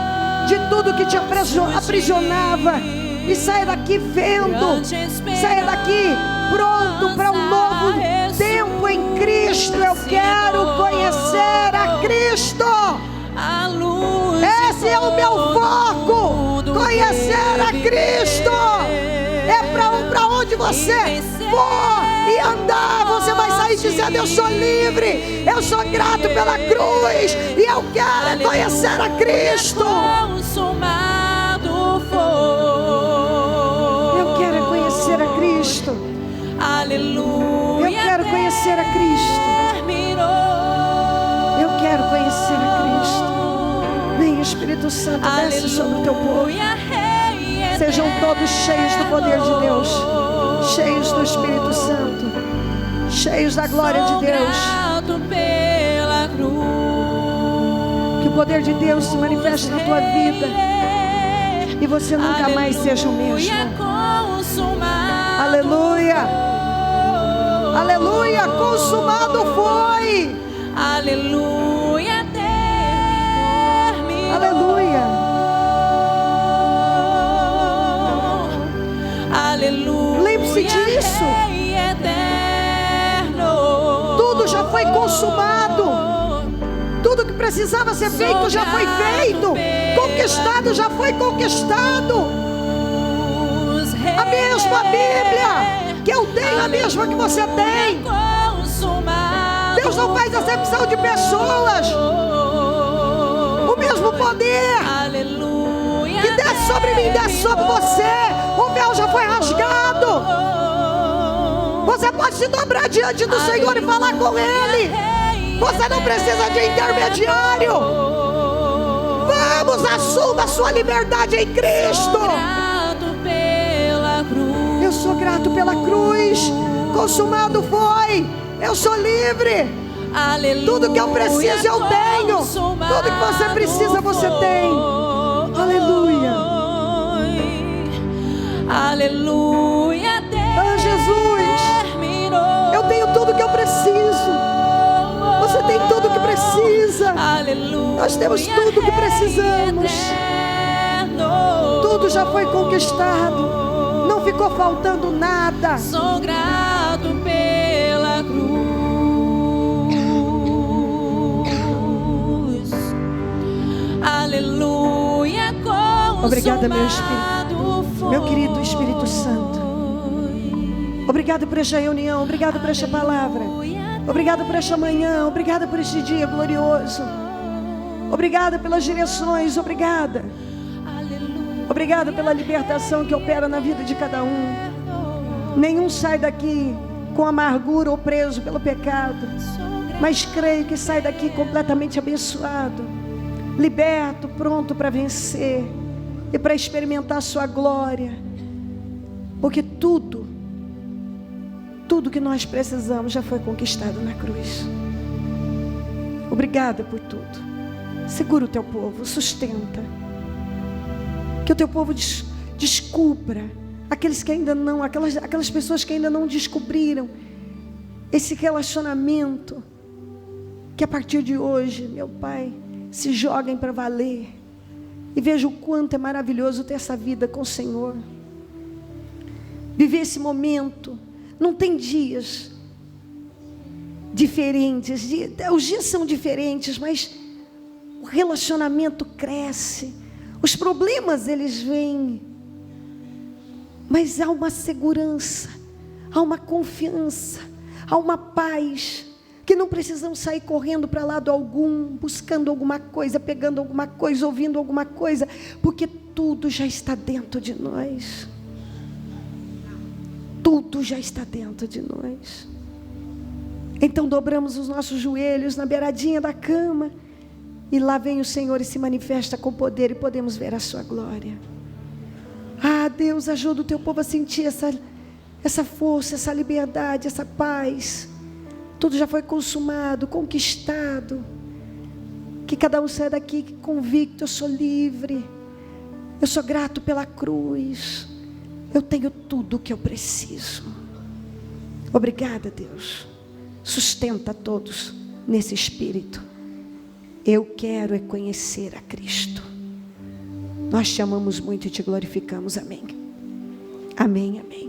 de tudo que te aprisionava. E saia daqui vendo. Saia daqui pronto para um novo tempo em Cristo. Eu quero conhecer a Cristo. Esse é o meu foco. Conhecer a Cristo. É para onde você for e andar, você vai sair dizendo: eu sou livre, eu sou grato pela cruz e eu quero conhecer a Cristo. Eu quero conhecer a Cristo. Aleluia. Eu quero conhecer a Cristo. Eu quero conhecer a Cristo. Vem, Espírito Santo, desce sobre o teu povo. Sejam todos cheios do poder de Deus, cheios do Espírito Santo, cheios da glória de Deus. Que o poder de Deus se manifeste na tua vida e você nunca mais seja o mesmo. Aleluia. Aleluia. Consumado foi. Aleluia. Aleluia. Lembre-se disso. Tudo já foi consumado. Tudo que precisava ser feito já foi feito. Conquistado já foi conquistado. A mesma Bíblia que eu tenho, a mesma que você tem. Deus não faz acepção de pessoas. O mesmo poder que desce sobre mim, desce sobre você. O véu já foi rasgado. Você pode se dobrar diante do Senhor e falar com Ele. Você não precisa de intermediário. Vamos, assuma a sua liberdade em Cristo. Eu sou grato pela cruz. Consumado foi. Eu sou livre. Tudo que eu preciso eu tenho. Tudo que você precisa você tem. Aleluia. Aleluia. Ah, Jesus, eu tenho tudo que eu preciso. Você tem tudo que precisa. Nós temos tudo que precisamos. Tudo já foi conquistado. Não ficou faltando nada. Sou grato pela cruz. Aleluia. Obrigada, meu Espírito, meu querido Espírito Santo. Obrigado por esta reunião. Obrigado por esta palavra. Obrigado por esta manhã. Obrigada por este dia glorioso. Obrigada pelas direções. Obrigada. Obrigada pela libertação que opera na vida de cada um. Nenhum sai daqui com amargura ou preso pelo pecado, mas creio que sai daqui completamente abençoado, liberto, pronto para vencer e para experimentar a sua glória, porque tudo que nós precisamos já foi conquistado na cruz. Obrigada por tudo. Segura o teu povo, sustenta, que o teu povo descubra, aqueles que ainda não, aquelas pessoas que ainda não descobriram esse relacionamento, que a partir de hoje, meu Pai, se joguem para valer e vejam o quanto é maravilhoso ter essa vida com o Senhor, viver esse momento. Não tem dias diferentes, os dias são diferentes, mas o relacionamento cresce, os problemas eles vêm, mas há uma segurança, há uma confiança, há uma paz, que não precisamos sair correndo para lado algum, buscando alguma coisa, pegando alguma coisa, ouvindo alguma coisa, porque tudo já está dentro de nós. Tudo já está dentro de nós. Então dobramos os nossos joelhos na beiradinha da cama, e lá vem o Senhor e se manifesta com poder, e podemos ver a sua glória. Ah, Deus, ajuda o teu povo a sentir essa força, essa liberdade, essa paz. Tudo já foi consumado, conquistado. Que cada um saia daqui convicto: eu sou livre, eu sou grato pela cruz, eu tenho tudo o que eu preciso. Obrigada, Deus. Sustenta todos nesse espírito. Eu quero é conhecer a Cristo. Nós te amamos muito e te glorificamos. Amém. Amém, amém.